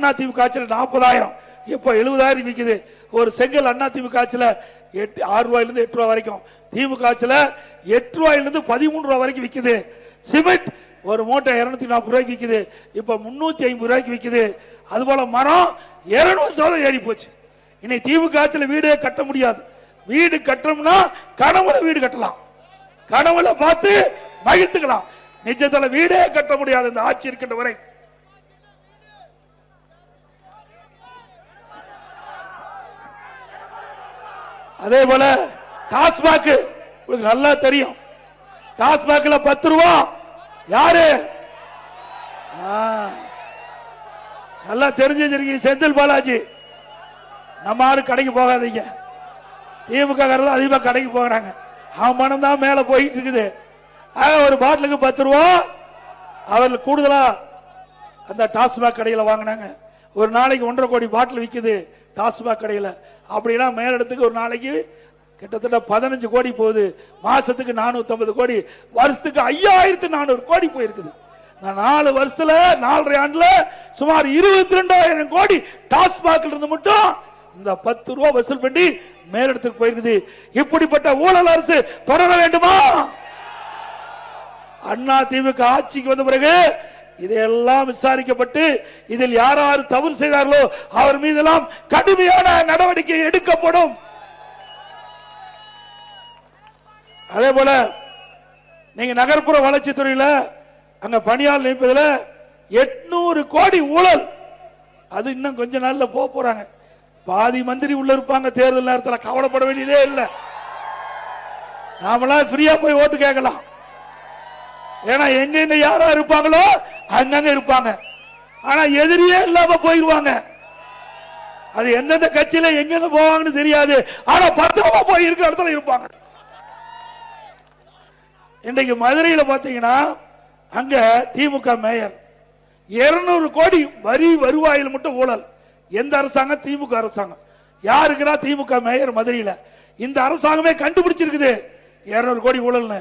அதிமுக ஆட்சியில் 40000, இப்ப 70000 விக்குது. ஒரு செங்கல் அதிமுக ஆட்சியில் 6 ரூபாயிலிருந்து 8 ரூபாய் வரைக்கும், திமுக ஆட்சியில் 8 ரூபாயிலிருந்து 13 ரூபாய் வரைக்கும் விக்குது. சிமெண்ட் ஒரு மூட்டை 240 ரூபாய்க்கு விக்குது, இப்ப 350 ரூபாய்க்கு விக்குது. அதுபோல மரம் 200% ஏறி போச்சு. இனி திமுக ஆட்சியில் வீடே கட்ட முடியாது. வீடு கட்டணும்னா கனவுல வீடு கட்டலாம், கனவுல பார்த்து மகிழ்ந்துக்கலாம். நிஜத்துல வீடே கட்ட முடியாது இந்த ஆட்சி இருக்கின்ற வரை. அதே போல டாஸ்மாக் உங்களுக்கு நல்லா தெரியும். டாஸ்மாக்ல 10 ரூபா யாரு நல்லா தெரிஞ்சு வச்சிருக்கீங்க. செந்தில் பாலாஜி. நம்ம ஆளு கடைக்கு போகாதீங்க. திமுக அதிகமா கடைக்கு போகிறாங்க. அவன் மனம் தான் மேல போயிட்டு இருக்குது. ஒரு பாட்டிலுக்கு 10 ரூபா அவர்கள் கூடுதலா அந்த டாஸ்மாக் கடையில வாங்கினாங்க. ஒரு நாளைக்கு 1.5 கோடி பாட்டில் விக்குது டாஸ்மாக் கடையில. அப்படின்னா மேலிடத்துக்கு ஒரு நாளைக்கு கிட்டத்தட்ட 15 கோடி போகுது. மாசத்துக்கு 450 கோடி, வருஷத்துக்கு 5400 கோடி போயிருக்குது. 4 வருஷத்துல 4.5 ஆண்டுல சுமார் 22,000 கோடி டாஸ்மாக் இருந்து மட்டும் இந்த 10 ரூபா வசூல் பண்ணி மேலிடத்துக்கு போயிருக்குது. இப்படிப்பட்ட ஊழல் அரசு தொடர வேண்டுமா? அண்ணா திமுக ஆட்சிக்கு வந்த பிறகு இதையெல்லாம் விசாரிக்கப்பட்டு இதில் யார் யார் தவறு செய்தார்களோ அவர் மீதெல்லாம் கடுமையான நடவடிக்கை எடுக்கப்படும். அதே போல நீங்க நகர்ப்புற வளர்ச்சித்துறையில அங்க பணியாளர் நியமிப்பதில் 800 கோடி ஊழல். அது இன்னும் கொஞ்ச நாள்ல போறாங்க. பாதி மந்திரி உள்ள இருப்பாங்க. தேர்தல் நேரத்தில் கவலைப்பட வேண்டியதே இல்லை. நாமெல்லாம் ஃப்ரீயா போய் ஓட்டு கேட்கலாம். ஏன்னா எங்க யாரா இருப்பாங்களோ அங்கங்க இருப்பாங்க. ஆனா எதிரியே இல்லாம போயிருவாங்க. அது எந்தெந்த கட்சியில எங்க போவாங்கன்னு தெரியாது. ஆனா பத்திரமா போய் இருக்கிற இடத்துல இருப்பாங்க. இன்றைக்கு மதுரையில பாத்தீங்கன்னா அங்க திமுக மேயர் 200 கோடி வரி வருவாயில் மட்டும் ஊழல். எந்த அரசாங்கம்? திமுக அரசாங்கம். யாருக்குறா? திமுக மேயர் மதுரையில. இந்த அரசாங்கமே கண்டுபிடிச்சிருக்குது 200 கோடி ஊழல்னு.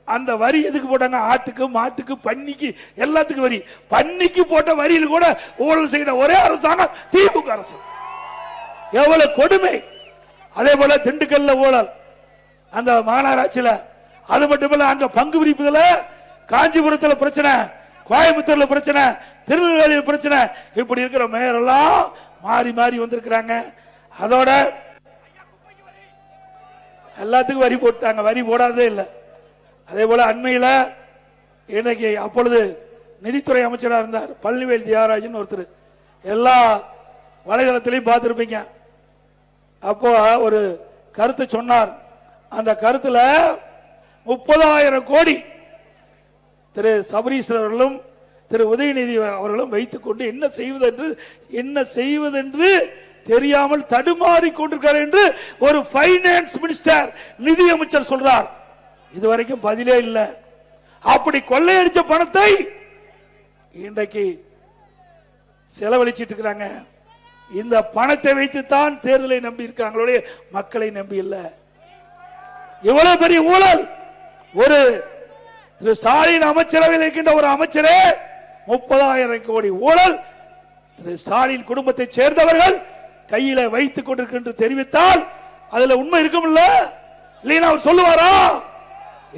அந்த வரி எதுக்கு போட்டாங்க? ஆட்டுக்கு, மாட்டுக்கு, பன்னிக்கு, எல்லாத்துக்கும் வரி. பன்னிக்கு போட்ட வரியில் கூட ஊழல் செய்கிற ஒரே அரசாங்கம் திமுக அரசு. எவ்வளவு கொடுமை! அதே போல திண்டுக்கல்ல ஊழல், அந்த மாநகராட்சியில. அது மட்டுமல்ல, அங்க பங்கு பிரிப்பதுல காஞ்சிபுரத்தில் பிரச்சனை, கோயம்புத்தூர்ல பிரச்சனை, திருநெல்வேலியில் பிரச்சனை. இப்படி இருக்கிற மேயர் எல்லாம் மாறி மாறி வந்திருக்கிறாங்க. அதோட எல்லாத்துக்கும் வரி போட்டாங்க. வரி போடாதே இல்லை. அதே போல அண்மையில் இன்னைக்கு அப்பொழுது நிதித்துறை அமைச்சராக இருந்தார் பழனிவேல் தியாகராஜன் ஒருத்தர். எல்லா வலைதளத்திலையும் பார்த்திருப்பீங்க. அப்போ ஒரு கருத்து சொன்னார். அந்த கருத்துல 30,000 கோடி திரு சபரீஸ்வரர் அவர்களும் திரு உதயநிதி அவர்களும் வைத்துக் கொண்டு என்ன செய்வதென்று தெரியாமல் தடுமாறி கொண்டிருக்கார் என்று ஒரு பைனான்ஸ் மினிஸ்டர், நிதி அமைச்சர் சொல்றார். இதுவரைக்கும் பதிலே இல்லை. அப்படி கொள்ளையடிச்ச பணத்தை இன்றைக்கு செலவழிச்சிட்டு இருக்கிறாங்க. இந்த பணத்தை வைத்துத்தான் தேர்தலை நம்பி இருக்காங்களே, மக்களை நம்பி இல்ல. இவ்வளவு பெரிய ஊழல்! ஒரு திரு ஸ்டாலின் அமைச்சரவையில் இருக்கின்ற ஒரு அமைச்சரே 30,000 கோடி ஊழல் திரு ஸ்டாலின் குடும்பத்தை சேர்ந்தவர்கள் கையில வைத்துக் கொண்டிருக்கின்ற தெரிவித்தால் அதுல உண்மை இருக்கும் இல்ல? இல்லைன்னா அவர் சொல்லுவாரா?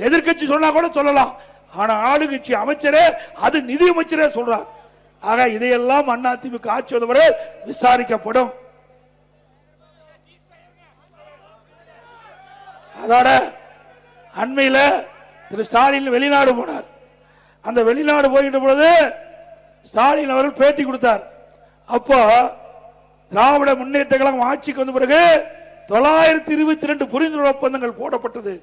எதிர்கட்சி சொன்னா கூட சொல்லலாம். ஆனா ஆளுங்கட்சி அமைச்சரே, அது நிதி அமைச்சரே சொல்றார். ஆக இதையெல்லாம் அதிமுக ஆட்சி வரை விசாரிக்கப்படும். அதோட அண்மையில திரு ஸ்டாலின் வெளிநாடு போனார். அந்த வெளிநாடு போகின்ற பொழுது ஸ்டாலின் அவர்கள் பேட்டி கொடுத்தார். அப்போ திராவிட முன்னேற்ற கழகம் ஆட்சிக்கு வந்த பிறகு 922 புரிந்துணர்வு ஒப்பந்தங்கள் போடப்பட்டது.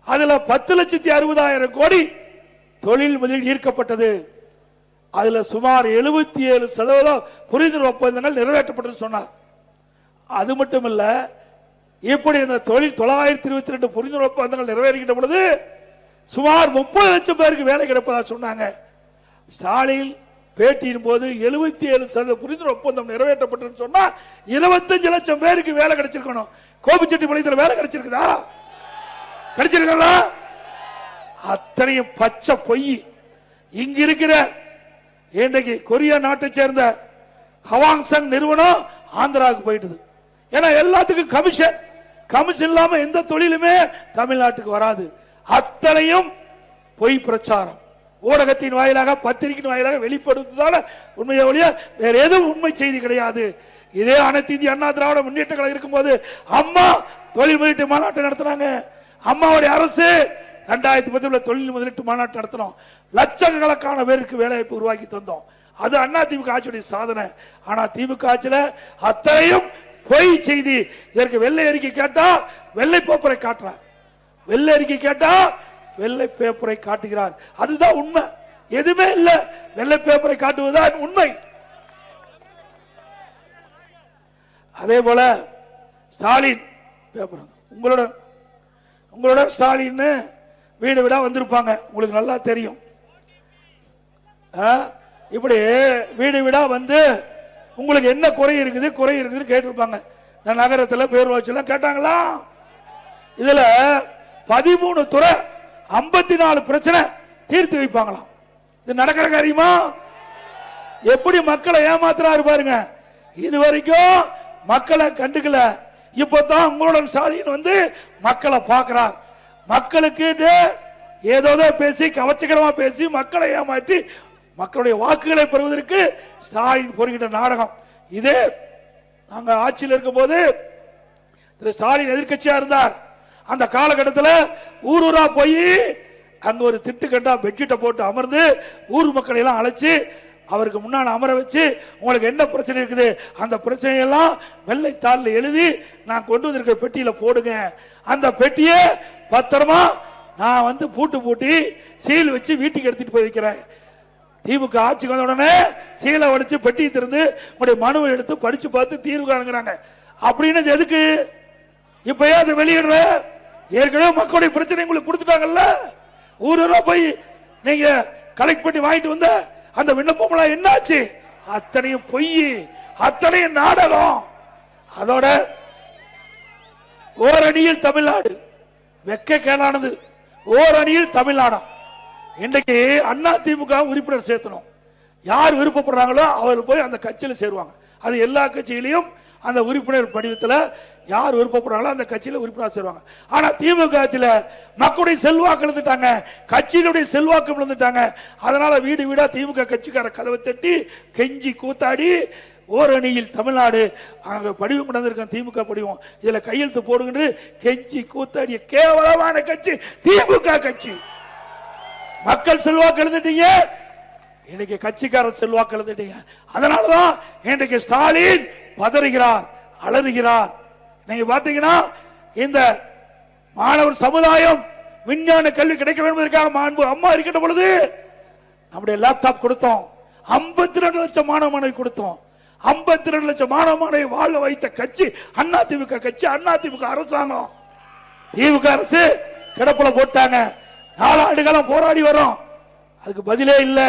அதுல 10,60,000 கோடி தொழில் முதலீடு ஈர்க்கப்பட்டது. அதுல சுமார் 77% புரிந்துணர்வு ஒப்பந்தங்கள் நிறைவேற்றப்பட்டது சொன்னார். அது மட்டுமல்ல, இப்படி இந்த தொழில் 922 புரிந்துணர்வு ஒப்பந்தங்கள் நிறைவேறுகின்ற பொழுது சுமார் 30 லட்சம் பேருக்கு வேலை கிடைப்பதா சொன்னாங்க. ஸ்டாலின் பேட்டியின் போது 77% புரிந்துணர்வு ஒப்பந்தம் நிறைவேற்றப்பட்டு சொன்னா 25 லட்சம் பேருக்கு வேலை கிடைச்சிருக்கணும். கோபிச்செட்டிப்பாளையத்தில் வேலை கிடைச்சிருக்குதா? கிடைச்சிருக்கா? அத்தனையும் பச்சை பொய். இங்க இருக்கிற இன்றைக்கு கொரியா நாட்டை சேர்ந்த ஹவாங்சங் நிறுவனம் ஆந்திராவுக்கு போயிட்டது. ஏன்னா எல்லாத்துக்கும் கமிஷன் இல்லாம எந்த தொழிலுமே தமிழ்நாட்டுக்கு வராது. அத்தனையும் பொய் பிரச்சாரம். ஊடகத்தின் வாயிலாக, பத்திரிகையின் வாயிலாக வெளிப்படுத்துதால உண்மையை ஒழிய வேற எதுவும் உண்மை செய்தி கிடையாது. இதே அனைத்து இந்திய அண்ணா திராவிட முன்னேற்ற கழகம் இருக்கும்போது அம்மா தொழில் முதலீட்டு மாநாட்டை நடத்தினாங்க. அம்மாவுடைய அரசு 2010 தொழில் முதலீட்டு மாநாட்டு நடத்தினோம். லட்சக்கணக்கான பேருக்கு வேலைவாய்ப்பு உருவாக்கி தந்தோம். அது அண்ணா திமுக ஆட்சியுடைய சாதனை. ஆனா திமுக ஆட்சியில அத்தனையும் பொய் செய்தி. இதற்கு வெள்ளை அறிக்கை கேட்டா வெள்ளை பேப்பரை காட்டுறார், வெள்ளை அறிக்கை கேட்டா வெள்ளை பேப்பரை காட்டுகிறார். அதுதான் உண்மை. எதுவுமே இல்ல, வெள்ளை பேப்பரை காட்டுவதுதான் உண்மை. அதே போல ஸ்டாலின் பேப்பர் உங்களோட ஸ்டாலின் வீடு வீடா வந்திருப்பாங்க, உங்களுக்கு நல்லா தெரியும். இப்படி வீடு வீடா வந்து உங்களுக்கு என்ன குறை இருக்குதுன்னு கேட்டிருப்பாங்க. நகரத்தில் பேரூராட்சியெல்லாம் கேட்டாங்களா? இதுல 13 துறை 54 பிரச்சனை தீர்த்து வைப்பாங்களாம். இது நடக்கிற காரியமா? எப்படி மக்களை ஏமாத்துறாரு பாருங்க. இதுவரைக்கும் மக்களை கண்டுக்கல. இப்பதான் உங்களோட ஸ்டாலின் வந்து மக்களை பார்க்கிறார். மக்களுக்கு ஏதோ பேசி கவர்ச்சிகரமா பேசி மக்களை ஏமாற்றி மக்களுடைய வாக்குகளை பெறுவதற்கு ஸ்டாலின் போடுகின்ற நாடகம். இதே நாங்க ஆட்சியில் இருக்கும் போது திரு ஸ்டாலின் எதிர்கட்சியா இருந்தார். அந்த காலகட்டத்தில் ஊரூரா போய் அங்க ஒரு திட்டு கட்டா பெட்ஷீட்டை போட்டு அமர்ந்து ஊர் மக்களை எல்லாம் அழைச்சு அவருக்கு முன்னாடி அமர வச்சு உங்களுக்கு என்ன பிரச்சனை இருக்குது அந்த பிரச்சனையெல்லாம் வெள்ளைத்தாளில் எழுதி நான் கொண்டு வந்திருக்கிற பெட்டியில போடுங்க. அந்த பெட்டியை பத்திரமா நான் வந்து பூட்டி சீல் வச்சு வீட்டுக்கு எடுத்துட்டு போய் வைக்கிறேன். திமுக ஆட்சிக்கு வந்த உடனே சீலை வடிச்சு பெட்டியை திறந்து உங்களுடைய மனுவை எடுத்து படிச்சு பார்த்து தீர்வு காணுங்கிறாங்க. அப்படின்னு எதுக்கு இப்ப அதை வெளியிடுற? ஏற்கனவே மக்களுடைய பிரச்சனை உங்களுக்கு கொடுத்துட்டாங்கல்ல. ஊரூரா போய் நீங்க கலெக்ட் பண்ணி வாங்கிட்டு வந்த அந்த விண்ணப்பம் என்னாச்சு? அத்தனையும் பொய், அத்தனையும் நாடகம். அதோட ஓரணியில் தமிழ்நாடு வெக்க கேளானது. ஓரணியில் தமிழ்நாடு. இன்றைக்கு அண்ணா திமுக உறுப்பினர் சேர்த்தணும். யார் விருப்பப்படுறாங்களோ அவர் போய் அந்த கட்சியில் சேருவாங்க. அது எல்லா கட்சியிலையும் அந்த உறுப்பினர் படிவத்தில் யார் விருப்பப்படுறாங்களோ அந்த கட்சியில் உறுப்பினர் சேருவாங்க. ஆனா திமுக ஆட்சியில் மக்களுடைய செல்வாக்கு இழந்துட்டாங்க, கட்சியினுடைய செல்வாக்கு இழந்துட்டாங்க. அதனால வீடு வீடா திமுக கட்சிக்கார கதவை தட்டி கெஞ்சி கூத்தாடி ஓரணியில் தமிழ்நாடு அங்க படிவம் கொண்டிருக்க திமுக படிவம் இதுல கையெழுத்து போடுங்க கெஞ்சி கூத்தாடிய கேவலமான கட்சி திமுக கட்சி. மக்கள் செல்வாக்கு எழுந்துட்டீங்க, இன்னைக்கு கட்சிக்கார செல்வாக்கு எழுந்துட்டீங்க. அதனாலதான் இன்றைக்கு ஸ்டாலின் பதறுகிறார், அலறுகிறார். நீங்க பாத்தீங்கன்னா இந்த மாணவர் சமுதாயம் விஞ்ஞான கல்வி கிடைக்க வேண்டும் மாண்பு அம்மா இருக்கின்ற பொழுது நம்முடைய லேப்டாப் கொடுத்தோம். 52 லட்சம் மாணவ மாணவி கொடுத்தோம். 52 லட்சம் மாணவ மாணவி வாழ வைத்த கட்சி அண்ணா திமுக கட்சி, அண்ணா திமுக அரசாங்கம். திமுக அரசு கிடப்புல போட்டாங்க. 4 ஆண்டு காலம் போராடி வரும், அதுக்கு பதிலே இல்ல.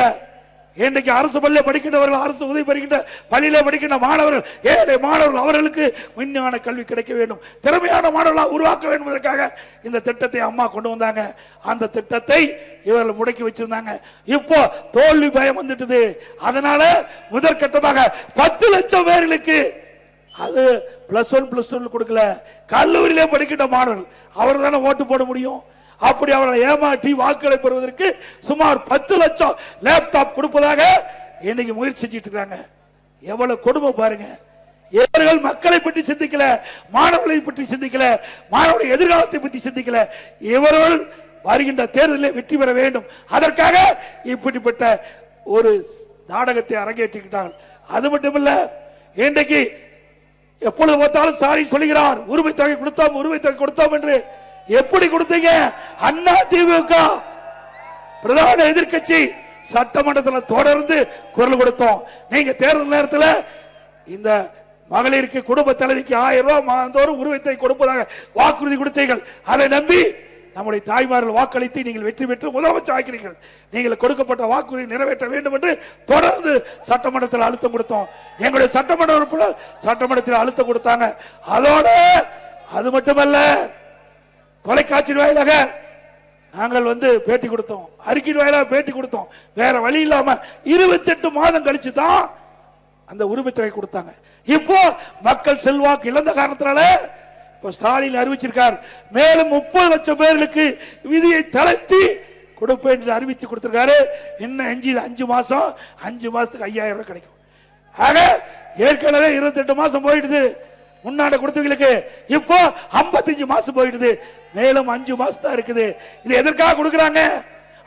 இன்றைக்கு அரசு பள்ளியில் படிக்கின்றவர்கள், அரசு உதவி பெறுகின்ற பள்ளியில படிக்கின்ற மாணவர்கள், ஏழை மாணவர்கள், அவர்களுக்கு விஞ்ஞான கல்வி கிடைக்க வேண்டும், திறமையான மாணவர்களாக உருவாக்க வேண்டும் என்பதற்காக இந்த திட்டத்தை அம்மா கொண்டு வந்தாங்க. அந்த திட்டத்தை இவர்கள் முடக்கி வச்சிருந்தாங்க. இப்போ தோல்வி பயம் வந்துட்டது. அதனால முதற்கட்டமாக 10 லட்சம் பேர்களுக்கு அது +1 கொடுக்கல. கல்லூரியிலே படிக்கின்ற மாணவர்கள் அவர் தானே ஓட்டு போட முடியும். அப்படி அவர்களை ஏமாற்றி வாக்குகளை பெறுவதற்கு சுமார் 10 லட்சம் லேப்டாப் கொடுப்பதாக இன்னைக்கு முயற்சி செஞ்சிட்டு இருக்காங்க. எவ்வளவு கொடுமை பாருங்க. இவர்கள் மக்களை பற்றி சிந்திக்கல, மாணவர்களை பற்றி சிந்திக்கல, மாணவருடைய எதிர்காலத்தை பற்றி சிந்திக்கல. இவர்கள் வருகின்ற தேர்தலில் வெற்றி பெற வேண்டும், அதற்காக இப்படிப்பட்ட ஒரு நாடகத்தை அரங்கேற்றிக்கிட்டாங்க. அது மட்டுமல்ல, இன்றைக்கு எப்பொழுது பார்த்தாலும் சாரி சொல்லுகிறார், உரிமை தொகை கொடுத்தோம், உரிமை தொகை கொடுத்தோம் என்று. எப்படி கொடுத்தீங்க? அண்ணா திமுக பிரதான எதிர்க்கட்சி சட்டமன்றத்தில் தொடர்ந்து குரல் கொடுத்தோம். நீங்க தேர்தல் நேரத்தில் இந்த மகளிருக்கு குடும்ப தலைவிக்கு 1000 ரூபாய் மாதந்தோறும் உரிமை தொகை கொடுப்பதாக வாக்குறுதி கொடுத்தீர்கள். அதை நம்பி நம்முடைய தாய்மார்கள் வாக்களித்து நீங்கள் வெற்றி பெற்று முதலமைச்சர் ஆக்கிறீர்கள். நீங்கள் கொடுக்கப்பட்ட வாக்குறுதி நிறைவேற்ற வேண்டும் என்று தொடர்ந்து சட்டமன்றத்தில் அழுத்தம் கொடுத்தோம். எங்களுடைய சட்டமன்ற உறுப்பினர் சட்டமன்றத்தில் அழுத்தம் கொடுத்தாங்க. அதோட அது மட்டுமல்ல, தொலைக்காட்சி வாயிலாக நாங்கள் பேட்டி கொடுத்தோம், அறிக்கையின் வாயிலாக பேட்டி கொடுத்தோம். வேற வழி இல்லாம 28 மாதம் கழிச்சு தான் அந்த உரிமை தொகை கொடுத்தாங்க. இப்போ மக்கள் செல்வாக்கு இழந்த காரணத்தினால இப்போ ஸ்டாலின் அறிவிச்சிருக்கார், மேலும் 30 லட்சம் பேர்களுக்கு விதியை தளர்த்தி கொடுப்பேன் என்று அறிவித்து கொடுத்திருக்காரு. இன்னும் 5 மாசம், 5 மாசத்துக்கு 5000 ரூபாய் கிடைக்கும். ஆக ஏற்கனவே 28 மாசம் போயிடுது முன்னாடி கொடுத்தவங்களுக்கு. இப்போ 55 மாசம் போயிடுது, மேலும் 5 மாசம் தான் இருக்குது. இது எதற்காக கொடுக்கறாங்க?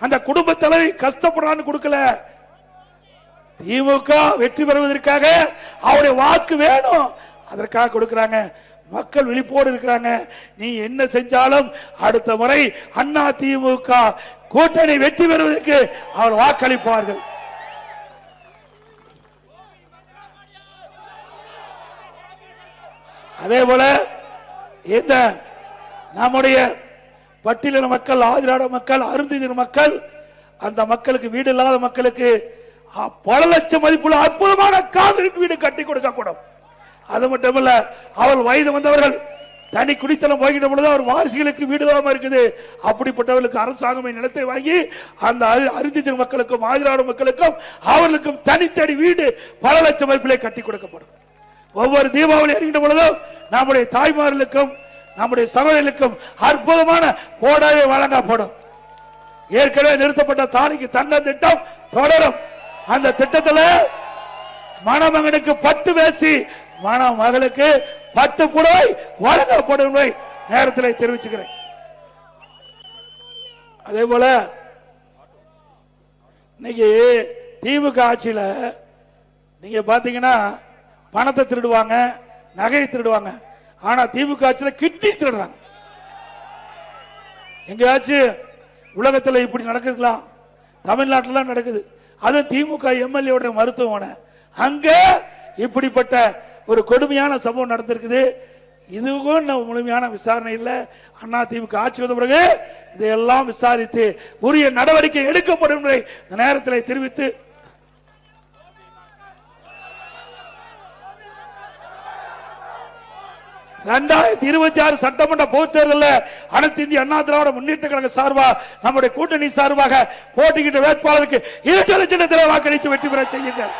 அந்த குடும்ப தலைவி கஷ்டப்படுறான்னு கொடுக்கல, திமுக வெற்றி பெறுவதற்காக அவருடைய வாக்கு வேணும், அதற்காக கொடுக்கறாங்க. மக்கள் விழிப்போடு இருக்கிறாங்க. நீ என்ன செஞ்சாலும் அடுத்த முறை அண்ணா திமுக கூட்டணி வெற்றி பெறுவதற்கு அவர் வாக்களிப்பார்கள். அதே போல இந்த நம்முடைய பட்டியலின மக்கள், ஆதிராட மக்கள், அருந்தின மக்கள், அந்த மக்களுக்கு வீடு இல்லாத மக்களுக்கு பல லட்சம் மதிப்புள்ள அற்புதமான காங்கிரீட் வீடு கட்டி கொடுக்கப்படும். அது மட்டுமல்ல, அவள் வயது வந்தவர்கள் தனி குடித்தனம் போகின்ற பொழுது அவர் வாரிசுகளுக்கு வீடு இல்லாம இருக்குது. அப்படிப்பட்டவர்களுக்கு அரசாங்கம் நிலத்தை வாங்கி அந்த அருந்தின மக்களுக்கும் ஆதிராட மக்களுக்கும் அவர்களுக்கும் தனித்தனி வீடு பல லட்சம் மதிப்பிலே கட்டி கொடுக்கப்படும். ஒவ்வொரு தீபாவளி அறிகின்ற பொழுதும் நம்முடைய தாய்மார்களுக்கும் நம்முடைய சகோதரர்களுக்கும் அற்புதமான கோடாவே வழங்கப்படும். ஏற்கனவே நிறுத்தப்பட்ட தாலிக்கு தங்க திட்டம் தொடரும். அந்த திட்டத்தில் மணமகனுக்கு 10 வேசி, மணமகளுக்கு 10 புடவை வழங்கப்படும் நேரத்தில் தெரிவிச்சுக்கிறேன். அதே போல இன்னைக்கு திமுக ஆட்சியில நீங்க பாத்தீங்கன்னா பணத்தை திருடுவாங்க, நகையை திருடுவாங்க. ஆனா திமுக ஆட்சியில கிட்னி திருடுறாங்க. எங்கேயாச்சும் உலகத்தில் இப்படி நடக்குதுலாம்? தமிழ்நாட்டில் தான் நடக்குது. அது திமுக எம்எல்ஏ மருத்துவமனை, அங்க இப்படிப்பட்ட ஒரு கொடுமையான சம்பவம் நடந்திருக்குது. இதுவும் முழுமையான விசாரணை இல்லை. அண்ணா திமுக ஆட்சி வந்த பிறகு இதையெல்லாம் விசாரித்து உரிய நடவடிக்கை எடுக்கப்படும் என்பதை இந்த நேரத்தில் தெரிவித்து, (2026) சட்டமன்ற பொதுத் தேர்தலில் அனைத்து இந்திய அண்ணா திராவிட முன்னேற்ற கழக சார்பாக நம்முடைய கூட்டணி சார்பாக போட்டியிட்ட வேட்பாளருக்கு 2 லட்சம் வாக்களித்து வெற்றி பெற செய்யுங்கள்.